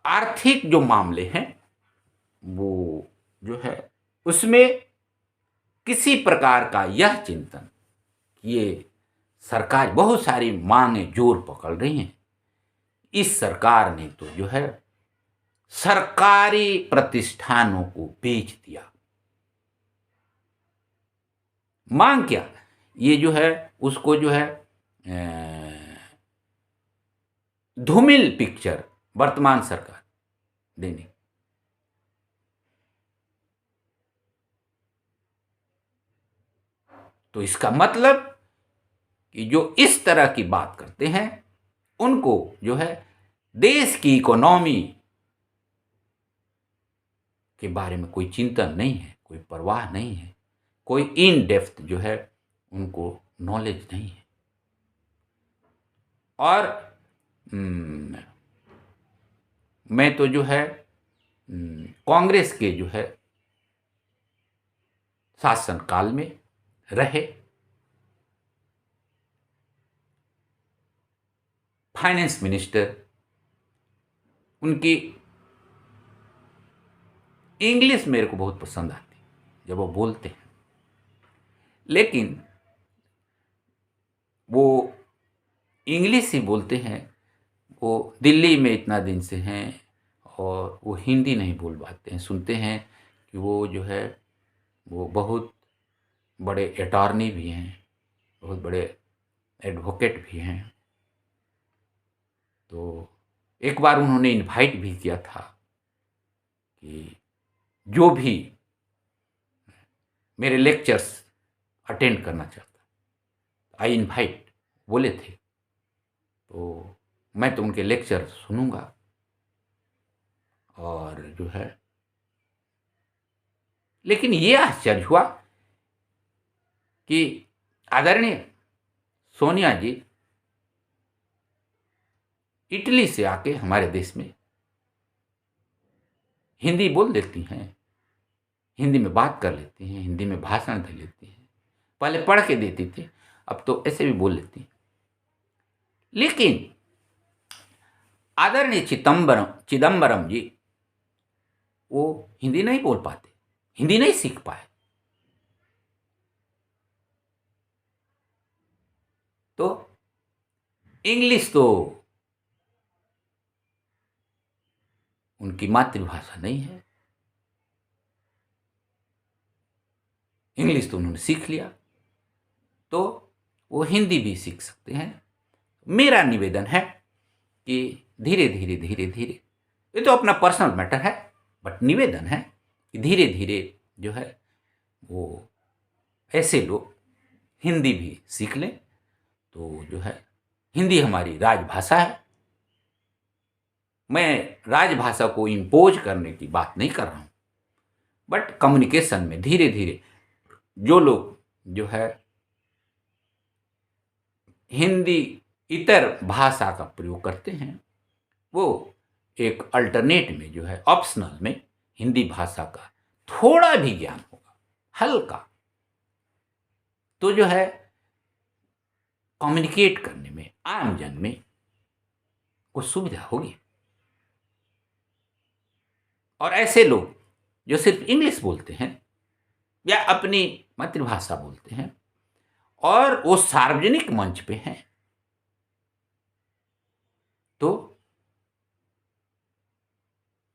आर्थिक जो मामले हैं वो जो है उसमें किसी प्रकार का यह चिंतन, ये सरकार बहुत सारी मांगे जोर पकड़ रही हैं, इस सरकार ने तो जो है सरकारी प्रतिष्ठानों को बेच दिया। मांग क्या, ये जो है उसको जो है धूमिल पिक्चर वर्तमान सरकार देने। तो इसका मतलब कि जो इस तरह की बात करते हैं उनको जो है देश की इकोनॉमी के बारे में कोई चिंतन नहीं है, कोई परवाह नहीं है, कोई इन डेप्थ जो है उनको नॉलेज नहीं है। और मैं तो जो है कांग्रेस के जो है शासन काल में रहे फाइनेंस मिनिस्टर, उनकी इंग्लिश मेरे को बहुत पसंद आती है जब वो बोलते हैं, लेकिन वो इंग्लिश ही बोलते हैं। वो दिल्ली में इतना दिन से हैं और वो हिंदी नहीं बोल पाते हैं। सुनते हैं कि वो जो है वो बहुत बड़े अटॉर्नी भी हैं, बहुत बड़े एडवोकेट भी हैं। तो एक बार उन्होंने इनवाइट भी किया था कि जो भी मेरे लेक्चर्स अटेंड करना चाहता, आई इनवाइट बोले थे। तो मैं तो उनके लेक्चर सुनूंगा। और जो है लेकिन ये आश्चर्य हुआ कि आदरणीय सोनिया जी इटली से आके हमारे देश में हिंदी बोल देती हैं, हिंदी में बात कर लेती हैं, हिंदी में भाषण दे लेती हैं। पहले पढ़ के देती थी, अब तो ऐसे भी बोल लेती हैं। लेकिन आदरणीय चिदम्बरम जी वो हिंदी नहीं बोल पाते, हिंदी नहीं सीख पाए। तो इंग्लिश तो उनकी मातृभाषा नहीं है, इंग्लिश तो उन्होंने सीख लिया, तो वो हिंदी भी सीख सकते हैं। मेरा निवेदन है कि धीरे धीरे धीरे धीरे, ये तो अपना पर्सनल मैटर है, बट निवेदन है कि धीरे धीरे जो है वो ऐसे लोग हिंदी भी सीख लें। तो जो है हिंदी हमारी राजभाषा है। मैं राजभाषा को इम्पोज करने की बात नहीं कर रहा हूँ, बट कम्युनिकेशन में धीरे धीरे जो लोग जो है हिंदी इतर भाषा का प्रयोग करते हैं, वो एक अल्टरनेट में जो है ऑप्शनल में हिंदी भाषा का थोड़ा भी ज्ञान होगा, हल्का, तो जो है कम्युनिकेट करने में आम जन में कुछ सुविधा होगी। और ऐसे लोग जो सिर्फ इंग्लिश बोलते हैं या अपनी मातृभाषा बोलते हैं और वो सार्वजनिक मंच पे हैं, तो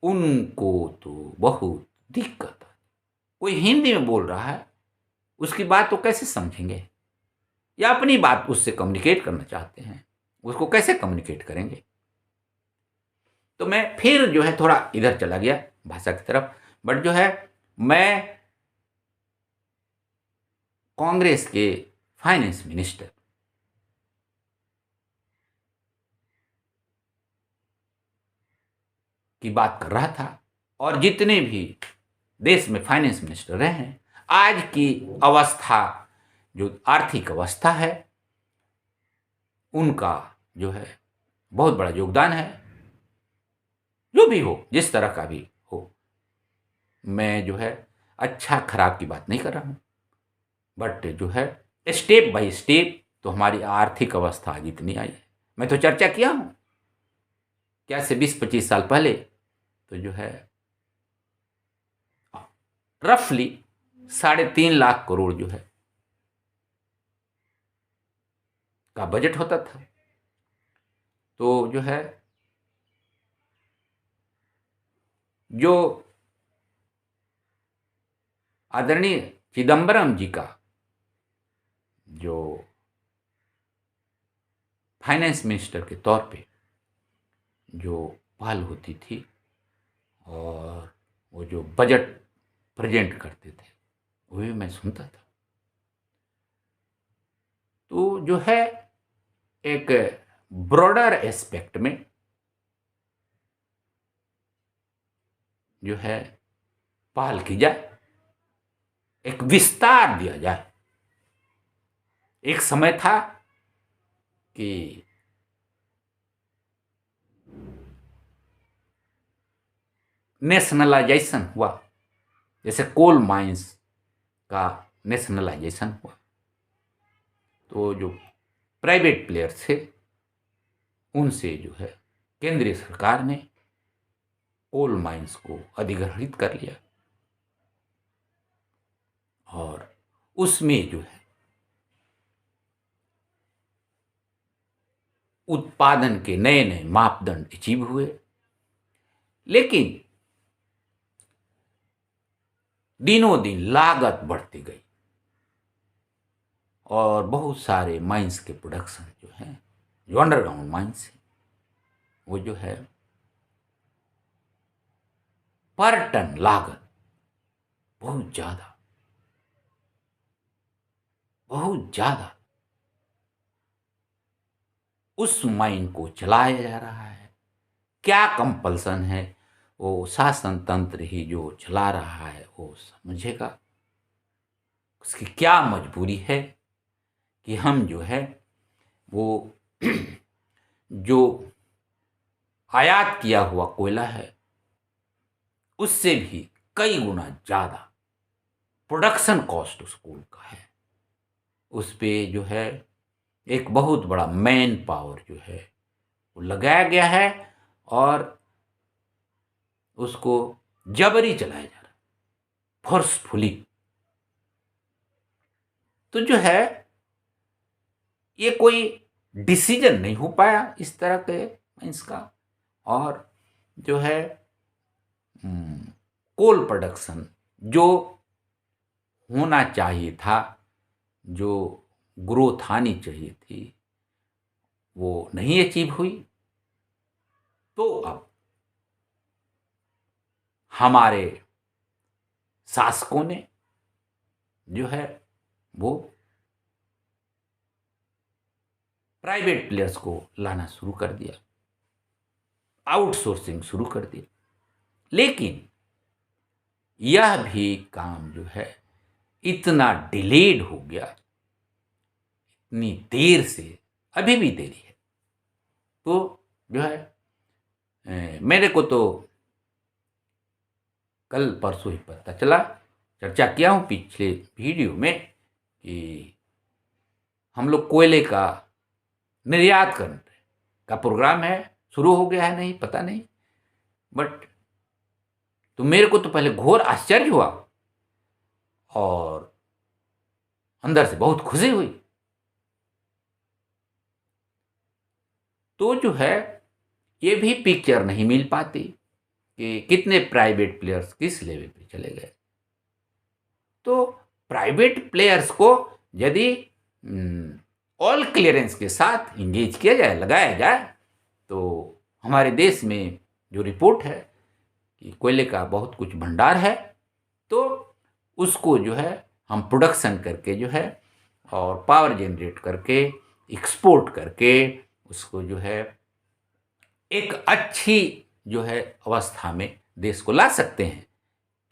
उनको तो बहुत दिक्कत है। कोई हिंदी में बोल रहा है, उसकी बात तो कैसे समझेंगे, या अपनी बात उससे कम्युनिकेट करना चाहते हैं, उसको कैसे कम्युनिकेट करेंगे। तो मैं फिर जो है थोड़ा इधर चला गया भाषा की तरफ, बट जो है मैं कांग्रेस के फाइनेंस मिनिस्टर की बात कर रहा था। और जितने भी देश में फाइनेंस मिनिस्टर रहे हैं, आज की अवस्था जो आर्थिक अवस्था है उनका जो है बहुत बड़ा योगदान है। जो भी हो, जिस तरह का भी हो, मैं जो है अच्छा खराब की बात नहीं कर रहा हूँ, बट जो है स्टेप बाय स्टेप तो हमारी आर्थिक अवस्था आज इतनी आई है। मैं तो चर्चा किया हूँ क्या से 20-25 साल पहले तो जो है रफली 3.5 लाख करोड़ जो है का बजट होता था। तो जो है जो आदरणीय चिदम्बरम जी का जो फाइनेंस मिनिस्टर के तौर पे जो पहल होती थी और वो जो बजट प्रेजेंट करते थे वो भी मैं सुनता था। तो जो है एक ब्रॉडर एस्पेक्ट में जो है पहल की जाए, एक विस्तार दिया जाए। एक समय था कि नेशनलाइजेशन हुआ, जैसे कोल माइंस का नेशनलाइजेशन हुआ, तो जो प्राइवेट प्लेयर थे उनसे जो है केंद्रीय सरकार ने कोल माइंस को अधिग्रहित कर लिया और उसमें जो है उत्पादन के नए नए मापदंड अचीव हुए। लेकिन दिनों दिन लागत बढ़ती गई और बहुत सारे माइंस के प्रोडक्शन जो है, जो अंडरग्राउंड माइंस है, वो जो है पर टन लागत बहुत ज्यादा उस माइन को चलाया जा रहा है। क्या कंपल्सन है, वो शासन तंत्र ही जो चला रहा है वो समझेगा। उसकी क्या मजबूरी है कि हम जो है वो जो आयात किया हुआ कोयला है उससे भी कई गुना ज़्यादा प्रोडक्शन कॉस्ट उस कोल का है। उस पे जो है एक बहुत बड़ा मैन पावर जो है वो लगाया गया है और उसको जबरी चलाया जा रहा है, फोर्सफुली। तो जो है ये कोई डिसीजन नहीं हो पाया इस तरह के इसका, और जो है कोल प्रोडक्शन जो होना चाहिए था, जो ग्रोथ आनी चाहिए थी, वो नहीं अचीव हुई। तो अब हमारे शासकों ने जो है वो प्राइवेट प्लेयर्स को लाना शुरू कर दिया, आउटसोर्सिंग शुरू कर दी। लेकिन यह भी काम जो है इतना डिलेड हो गया, इतनी देर से, अभी भी देरी है। तो जो है मेरे को तो कल परसों ही पता चला, चर्चा किया हूँ पिछले वीडियो में, कि हम लोग कोयले का निर्यात करने का प्रोग्राम है, शुरू हो गया है, नहीं पता नहीं, बट तो मेरे को तो पहले घोर आश्चर्य हुआ और अंदर से बहुत खुशी हुई। तो जो है ये भी पिक्चर नहीं मिल पाती कि कितने प्राइवेट प्लेयर्स किस लेवल पे चले गए। तो प्राइवेट प्लेयर्स को यदि ऑल क्लियरेंस के साथ इंगेज किया जाए, लगाया जाए, तो हमारे देश में जो रिपोर्ट है कि कोयले का बहुत कुछ भंडार है, तो उसको जो है हम प्रोडक्शन करके जो है और पावर जनरेट करके एक्सपोर्ट करके उसको जो है एक अच्छी जो है अवस्था में देश को ला सकते हैं।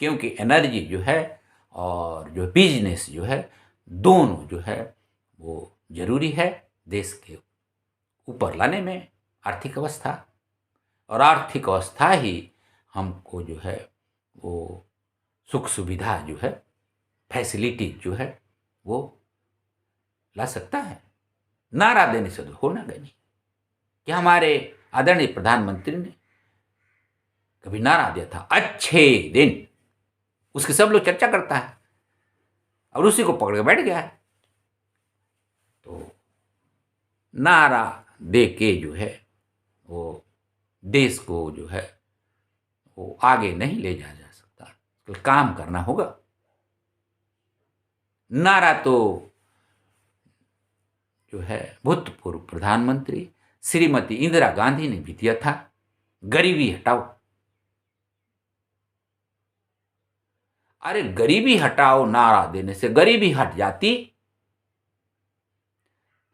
क्योंकि एनर्जी जो है और जो बिजनेस जो है, दोनों जो है वो जरूरी है देश के ऊपर लाने में, आर्थिक अवस्था। और आर्थिक अवस्था ही हमको जो है वो सुख सुविधा जो है, फैसिलिटी जो है वो ला सकता है। नारा देने से तो होना नहीं। क्या हमारे आदरणीय प्रधानमंत्री ने कभी नारा दिया था, अच्छे दिन, उसकी सब लोग चर्चा करता है और उसी को पकड़ के बैठ गया है। तो नारा दे के जो है वो देश को जो है वो आगे नहीं ले जाया जा सकता, तो काम करना होगा। नारा तो जो है भूतपूर्व प्रधानमंत्री श्रीमती इंदिरा गांधी ने भी दिया था, गरीबी हटाओ। अरे गरीबी हटाओ नारा देने से गरीबी हट जाती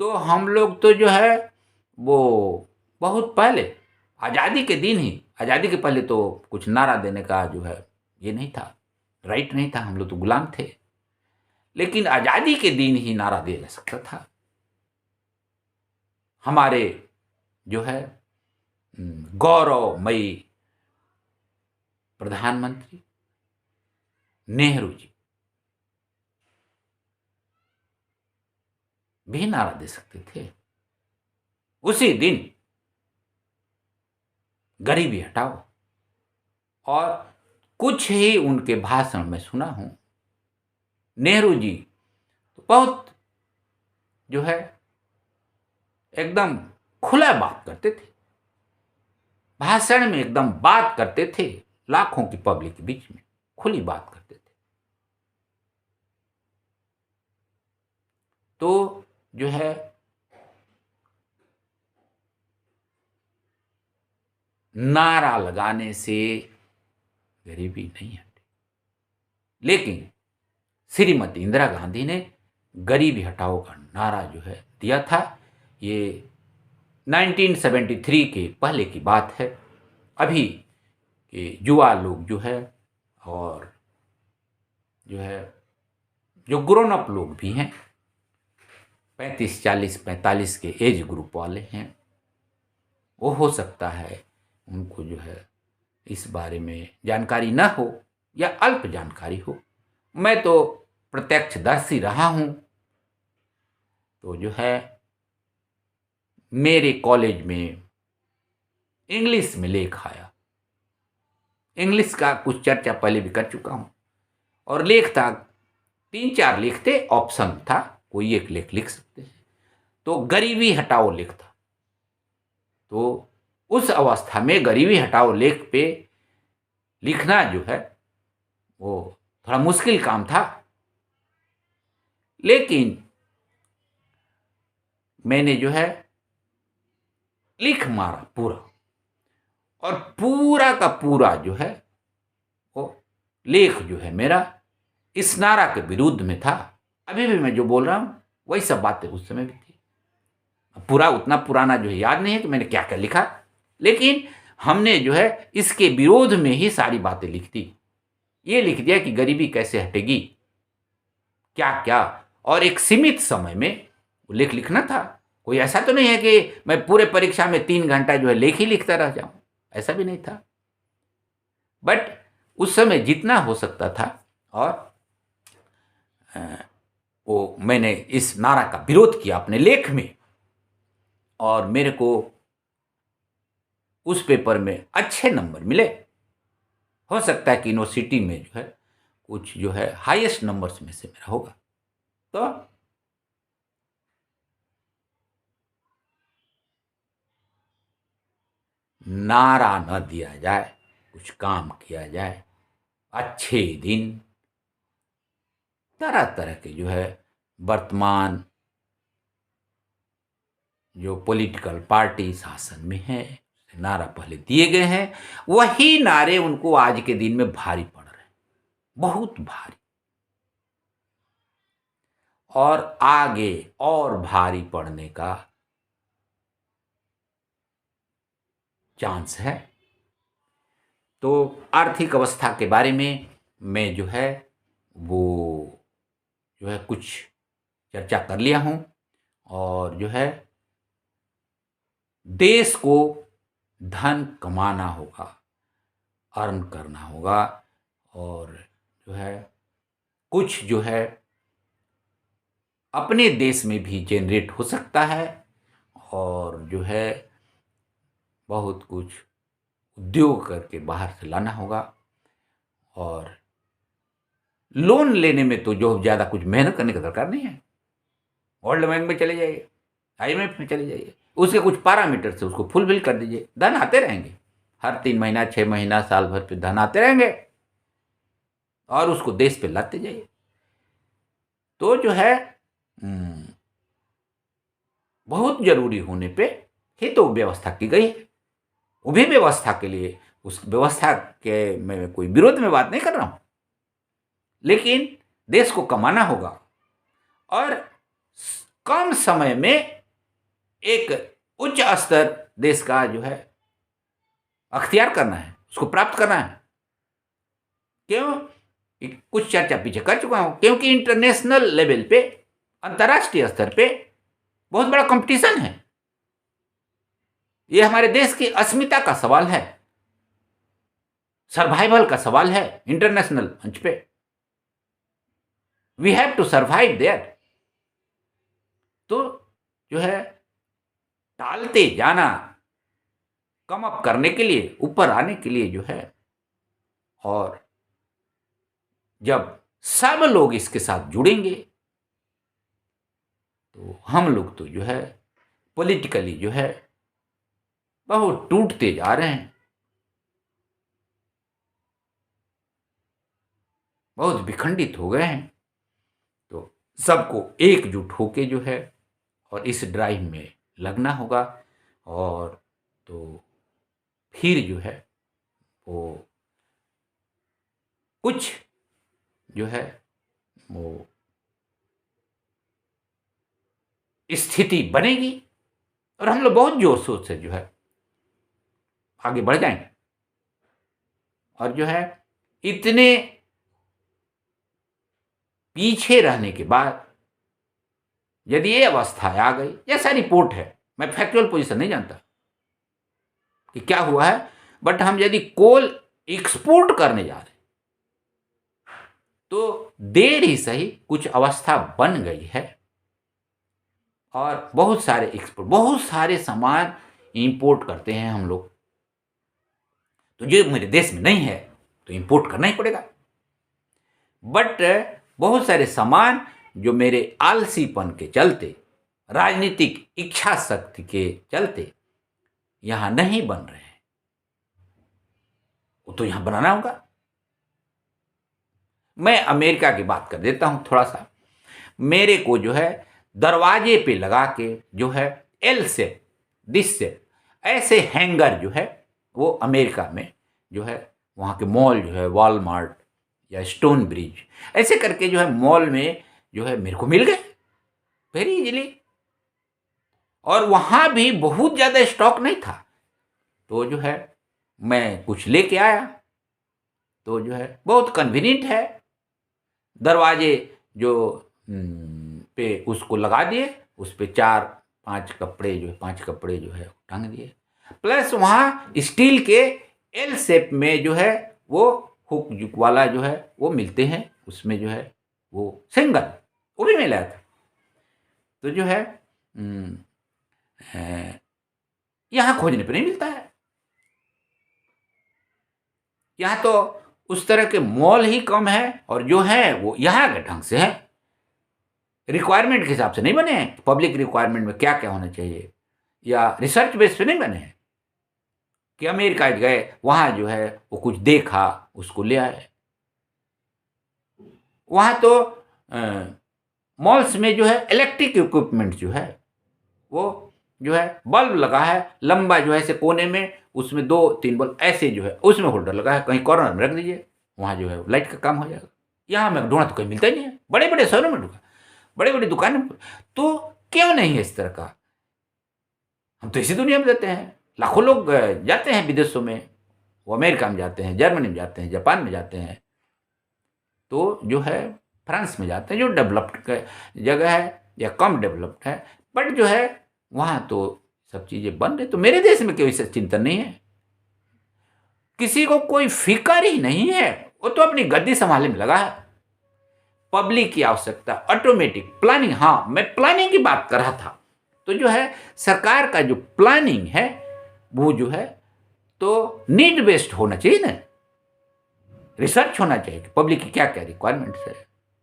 तो हम लोग तो जो है वो बहुत पहले, आज़ादी के दिन ही, आज़ादी के पहले तो कुछ नारा देने का जो है ये नहीं था, राइट नहीं था, हम लोग तो गुलाम थे। लेकिन आज़ादी के दिन ही नारा दिया जा सकता था। हमारे जो है गौरवमयी प्रधानमंत्री नेहरू जी भी नारा दे सकते थे उसी दिन, गरीबी हटाओ। और कुछ ही उनके भाषण में सुना हूं, नेहरू जी तो बहुत जो है एकदम खुला बात करते थे, भाषण में एकदम बात करते थे, लाखों की पब्लिक के बीच में खुली बात करते थे। तो जो है नारा लगाने से गरीबी नहीं हटी, लेकिन श्रीमती इंदिरा गांधी ने गरीबी हटाओ का नारा जो है दिया था। ये 1973 के पहले की बात है। अभी के युवा लोग जो है और जो है जो ग्रोन अप लोग भी हैं, 35, 40, 45 के एज ग्रुप वाले हैं, वो हो सकता है उनको जो है इस बारे में जानकारी न हो या अल्प जानकारी हो। मैं तो प्रत्यक्षदर्शी रहा हूं, तो जो है मेरे कॉलेज में इंग्लिश में लेख आया, इंग्लिश का कुछ चर्चा पहले भी कर चुका हूं, और लेख था 3-4 लेख थे, ऑप्शन था, कोई एक लेख लिख सकते हैं। तो गरीबी हटाओ लेख था। तो उस अवस्था में गरीबी हटाओ लेख पे लिखना जो है वो थोड़ा मुश्किल काम था, लेकिन मैंने जो है लिख मारा पूरा, और पूरा का पूरा जो है वो लेख जो है मेरा इस नारा के विरुद्ध में था। अभी भी मैं जो बोल रहा हूं वही सब बातें उस समय भी थी। पूरा उतना पुराना जो है याद नहीं है कि मैंने क्या क्या लिखा, लेकिन हमने जो है इसके विरोध में ही सारी बातें लिख दी। ये लिख दिया कि गरीबी कैसे हटेगी, क्या क्या, और एक सीमित समय में लेख लिखना था। कोई ऐसा तो नहीं है कि मैं पूरे परीक्षा में 3 घंटा जो है लेख ही लिखता रह जाऊं, ऐसा भी नहीं था। बट उस समय जितना हो सकता था, और वो मैंने इस नारा का विरोध किया अपने लेख में, और मेरे को उस पेपर में अच्छे नंबर मिले। हो सकता है कि यूनिवर्सिटी में जो है कुछ जो है हाईएस्ट नंबर्स में से मेरा होगा। तो नारा न दिया जाए, कुछ काम किया जाए। अच्छे दिन, तरह तरह के जो है वर्तमान जो पॉलिटिकल पार्टी शासन में है, नारा पहले दिए गए हैं, वही नारे उनको आज के दिन में भारी पड़ रहे हैं, बहुत भारी, और आगे और भारी पड़ने का चांस है। तो आर्थिक अवस्था के बारे में मैं जो है वो जो है कुछ चर्चा कर लिया हूं, और जो है देश को धन कमाना होगा, अर्न करना होगा, और जो है कुछ जो है अपने देश में भी जनरेट हो सकता है, और जो है बहुत कुछ उद्योग करके बाहर से लाना होगा। और लोन लेने में तो जो ज़्यादा कुछ मेहनत करने का दरकार नहीं है। वर्ल्ड बैंक में चले जाइए, IMF में चले जाइए, उसके कुछ पैरामीटर से उसको फुलफिल कर दीजिए, धन आते रहेंगे। हर 3 महीना, 6 महीना, साल भर पे धन आते रहेंगे, और उसको देश पे लाते जाइए। तो जो है बहुत जरूरी होने पे ही तो व्यवस्था की गई है। वो भी व्यवस्था के लिए, उस व्यवस्था के मैं कोई विरोध में बात नहीं कर रहा हूं, लेकिन देश को कमाना होगा और कम समय में एक उच्च स्तर देश का जो है अख्तियार करना है, उसको प्राप्त करना है। क्यों? कुछ चर्चा पीछे कर चुका हूं, क्योंकि इंटरनेशनल लेवल पे, अंतर्राष्ट्रीय स्तर पे बहुत बड़ा कंपटीशन है। ये हमारे देश की अस्मिता का सवाल है, सर्वाइवल का सवाल है इंटरनेशनल मंच पे। We have to survive there. तो जो है टालते जाना, कम अप करने के लिए, ऊपर आने के लिए जो है, और जब सब लोग इसके साथ जुड़ेंगे तो हम लोग तो जो है पॉलिटिकली जो है बहुत टूटते जा रहे हैं, बहुत विखंडित हो गए हैं। तो सबको एकजुट होके जो है और इस ड्राइव में लगना होगा, और तो फिर जो है वो कुछ जो है वो स्थिति बनेगी और हम लोग बहुत जोर शोर से जो है आगे बढ़ जाएंगे। और जो है इतने पीछे रहने के बाद यदि ये अवस्था आ गई, जैसा रिपोर्ट है, मैं फैक्चुअल पोजीशन नहीं जानता कि क्या हुआ है, बट हम यदि कोल एक्सपोर्ट करने जा रहे तो देर ही सही कुछ अवस्था बन गई है, और बहुत सारे एक्सपोर्ट, बहुत सारे सामान इंपोर्ट करते हैं हम लोग। तो जो मेरे देश में नहीं है तो इंपोर्ट करना ही पड़ेगा। बट बहुत सारे सामान जो मेरे आलसीपन के चलते, राजनीतिक इच्छा शक्ति के चलते यहां नहीं बन रहे हैं, वो तो यहां बनाना होगा। मैं अमेरिका की बात कर देता हूं थोड़ा सा। मेरे को जो है दरवाजे पे लगा के जो है एल शेप, दिस शेप, ऐसे हैंगर जो है वो अमेरिका में जो है, वहाँ के मॉल जो है वॉलमार्ट या स्टोन ब्रिज, ऐसे करके जो है मॉल में जो है मेरे को मिल गए वेरी इजीली। और वहाँ भी बहुत ज़्यादा स्टॉक नहीं था, तो जो है मैं कुछ लेके आया, तो जो है बहुत कन्वीनियंट है। दरवाजे जो पे उसको लगा दिए, उस पे 4-5 कपड़े जो है, 5 कपड़े जो है टांग दिए, प्लस वहाँ स्टील के एल शेप में जो है वो हुक जुक वाला जो है वो मिलते हैं, उसमें जो है वो सिंगल, वो भी मिला था। तो जो है यहाँ खोजने पे नहीं मिलता है। यहाँ तो उस तरह के मॉल ही कम है, और जो है वो यहाँ के ढंग से है, रिक्वायरमेंट के हिसाब से नहीं बने हैं। पब्लिक रिक्वायरमेंट में क्या क्या होना चाहिए, या रिसर्च बेस पे नहीं बने हैं कि अमेरिका गए वहाँ जो है वो कुछ देखा उसको ले आए। वहाँ तो मॉल्स में जो है इलेक्ट्रिक इक्विपमेंट जो है वो जो है बल्ब लगा है लंबा जो है ऐसे कोने में, उसमें 2-3 बल्ब ऐसे जो है उसमें होल्डर लगा है, कहीं कॉर्नर में रख दीजिए, वहाँ जो है लाइट का काम हो जाएगा। यहाँ मैं ढूंढा तो कहीं मिलता ही नहीं है, बड़े बड़े शहरों में ढूंढा, बड़े बड़ी दुकानें। तो क्यों नहीं है इस तरह का? हम तो इसी दुनिया में रहते हैं। लाखों लोग जाते हैं विदेशों में, वो अमेरिका में जाते हैं, जर्मनी में जाते हैं, जापान में जाते हैं, तो जो है फ्रांस में जाते हैं, जो डेवलप्ड जगह है या कम डेवलप्ड है, बट जो है वहाँ तो सब चीज़ें बन रही। तो मेरे देश में कोई चिंतन नहीं है, किसी को कोई फिक्र ही नहीं है, वो तो अपनी गद्दी संभालने में लगा है। पब्लिक की आवश्यकता, ऑटोमेटिक प्लानिंग, हाँ मैं प्लानिंग की बात कर रहा था। तो जो है सरकार का जो प्लानिंग है वो जो है तो नीड बेस्ड होना चाहिए ना, रिसर्च होना चाहिए कि पब्लिक की क्या क्या रिक्वायरमेंट्स है।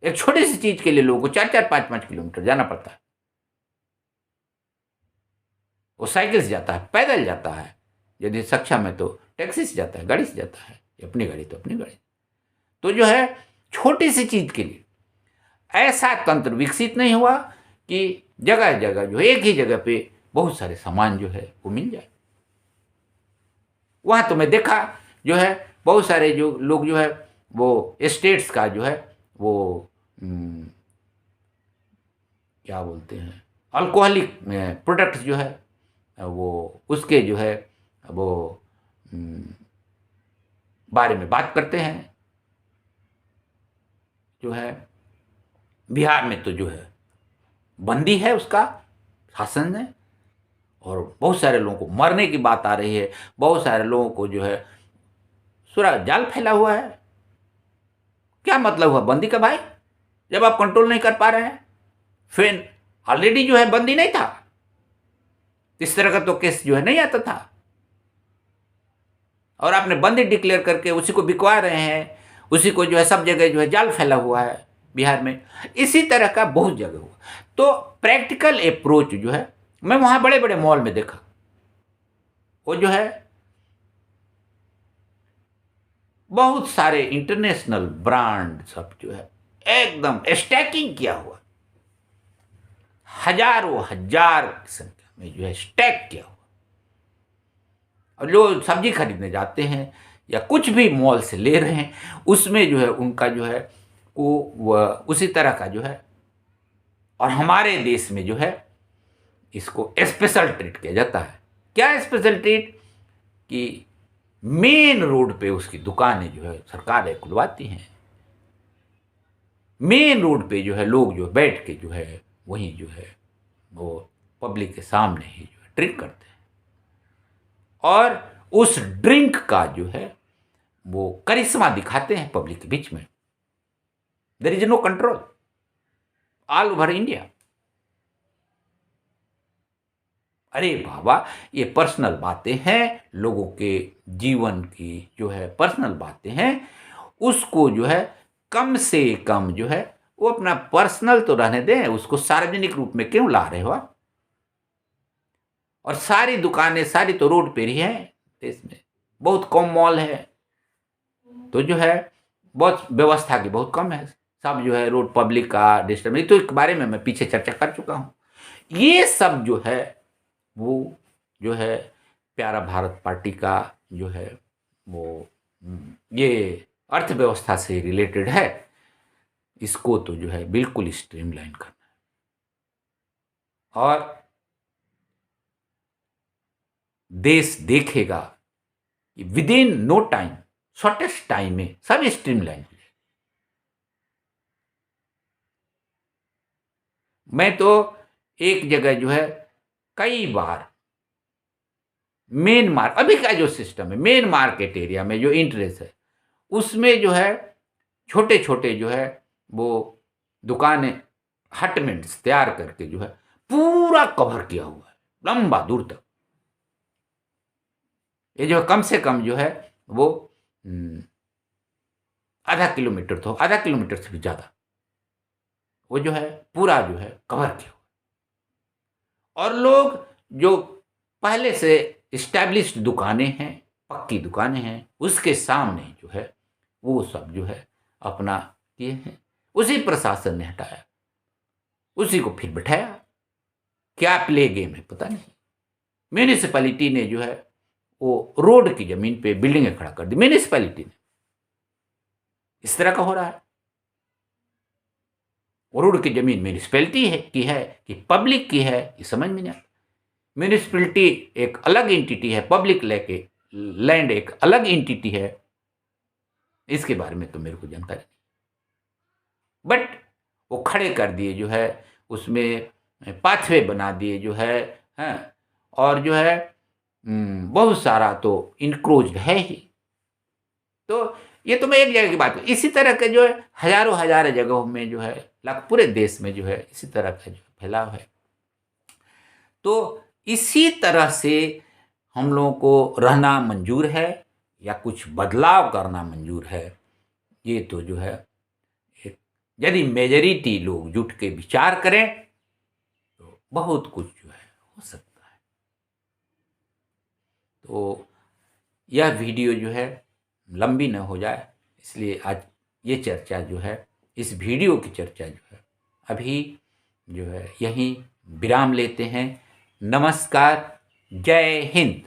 एक छोटी सी चीज के लिए लोगों को 4-4, 5-5 किलोमीटर जाना पड़ता है। वो साइकिल से जाता है, पैदल जाता है, यदि सक्षम है तो टैक्सी से जाता है, गाड़ी से जाता है, अपनी गाड़ी तो अपनी गाड़ी। तो जो है छोटी सी चीज के लिए ऐसा तंत्र विकसित नहीं हुआ कि जगह जगह जो है एक ही जगह पे बहुत सारे सामान जो है वो मिल जाए। वहाँ तो मैं देखा जो है बहुत सारे जो लोग जो है वो एस्टेट्स का जो है वो क्या बोलते हैं अल्कोहलिक प्रोडक्ट्स जो है वो उसके जो है वो हम्म, बारे में बात करते हैं। जो है बिहार में तो जो है बंदी है उसका, शासन है, और बहुत सारे लोगों को मरने की बात आ रही है, बहुत सारे लोगों को जो है सूरा जाल फैला हुआ है। क्या मतलब हुआ बंदी का भाई, जब आप कंट्रोल नहीं कर पा रहे हैं? फिर ऑलरेडी जो है बंदी नहीं था, इस तरह का तो केस जो है नहीं आता था, और आपने बंदी डिक्लेयर करके उसी को बिकवा रहे हैं, उसी को जो है सब जगह जो है जाल फैला हुआ है बिहार में। इसी तरह का बहुत जगह हुआ। तो प्रैक्टिकल अप्रोच जो है मैं वहां बड़े बड़े मॉल में देखा, वो जो है बहुत सारे इंटरनेशनल ब्रांड सब जो है एकदम स्टैकिंग किया हुआ, हजारों हजार की संख्या में जो है स्टैक किया हुआ। और जो सब्जी खरीदने जाते हैं या कुछ भी मॉल से ले रहे हैं उसमें जो है उनका जो है वो उसी तरह का जो है। और हमारे देश में जो है इसको स्पेशल ट्रीट किया जाता है। क्या स्पेशल ट्रीट? कि मेन रोड पे उसकी दुकानें जो है सरकार खुलवाती हैं, मेन रोड पे जो है लोग जो बैठ के जो है वहीं जो है वो पब्लिक के सामने ही जो है ड्रिंक करते हैं, और उस ड्रिंक का जो है वो करिश्मा दिखाते हैं पब्लिक के बीच में। There is no control all over India. अरे बाबा, ये पर्सनल बातें हैं, लोगों के जीवन की जो है पर्सनल बातें हैं, उसको जो है कम से कम जो है वो अपना पर्सनल तो रहने दें, उसको सार्वजनिक रूप में क्यों ला रहे हो आप? और सारी दुकानें सारी तो रोड पे ही हैं देश में, बहुत कम मॉल है, तो जो है बहुत व्यवस्था की बहुत कम है, सब जो है रोड पब्लिक का डिस्टर्ब, तो इस बारे में मैं पीछे चर्चा कर चुका हूँ। ये सब जो है वो जो है प्यारा भारत पार्टी का जो है वो ये अर्थव्यवस्था से रिलेटेड है, इसको तो जो है बिल्कुल स्ट्रीमलाइन करना है, और देश देखेगा कि within no time, shortest time में सब स्ट्रीमलाइन हो जाए। मैं तो एक जगह जो है कई बार मेन मार्केट, अभी का जो सिस्टम है मेन मार्केट एरिया में जो इंटरेस्ट है उसमें जो है छोटे छोटे जो है वो दुकानें हटमेंट्स तैयार करके जो है पूरा कवर किया हुआ है लंबा दूर तक। ये जो कम से कम जो है वो आधा किलोमीटर, तो आधा किलोमीटर से भी ज़्यादा वो जो है पूरा जो है कवर किया हुआ। और लोग जो पहले से इस्टेब्लिश्ड दुकानें हैं, पक्की दुकानें हैं, उसके सामने जो है वो सब जो है अपना किए हैं। उसी प्रशासन ने हटाया, उसी को फिर बैठाया। क्या प्ले गेम है पता नहीं। म्यूनिसिपैलिटी ने जो है वो रोड की जमीन पे बिल्डिंगें खड़ा कर दी, म्यूनिसिपैलिटी ने। इस तरह का हो रहा है। रोड की जमीन म्यूनिसिपैलिटी है कि पब्लिक की है, ये समझ में नहीं आता। म्यूनिसिपैलिटी एक अलग एंटिटी है, पब्लिक लेके लैंड एक अलग एंटिटी है, इसके बारे में तो मेरे को जानकारी नहीं। बट वो खड़े कर दिए जो है, उसमें पाथवे बना दिए जो है, हैं, और जो है बहुत सारा तो इंक्रोच्ड है ही। तो ये तो मैं एक जगह की बात करूँ, इसी तरह के जो है हजारों हजारों जगहों में जो है पूरे देश में जो है इसी तरह का जो फैलाव है। तो इसी तरह से हम लोगों को रहना मंजूर है या कुछ बदलाव करना मंजूर है, ये तो जो है यदि मेजॉरिटी लोग जुट के विचार करें तो बहुत कुछ जो है हो सकता है। तो यह वीडियो जो है लंबी न हो जाए, इसलिए आज ये चर्चा जो है, इस वीडियो की चर्चा जो है अभी जो है यहीं विराम लेते हैं। नमस्कार, जय हिंद।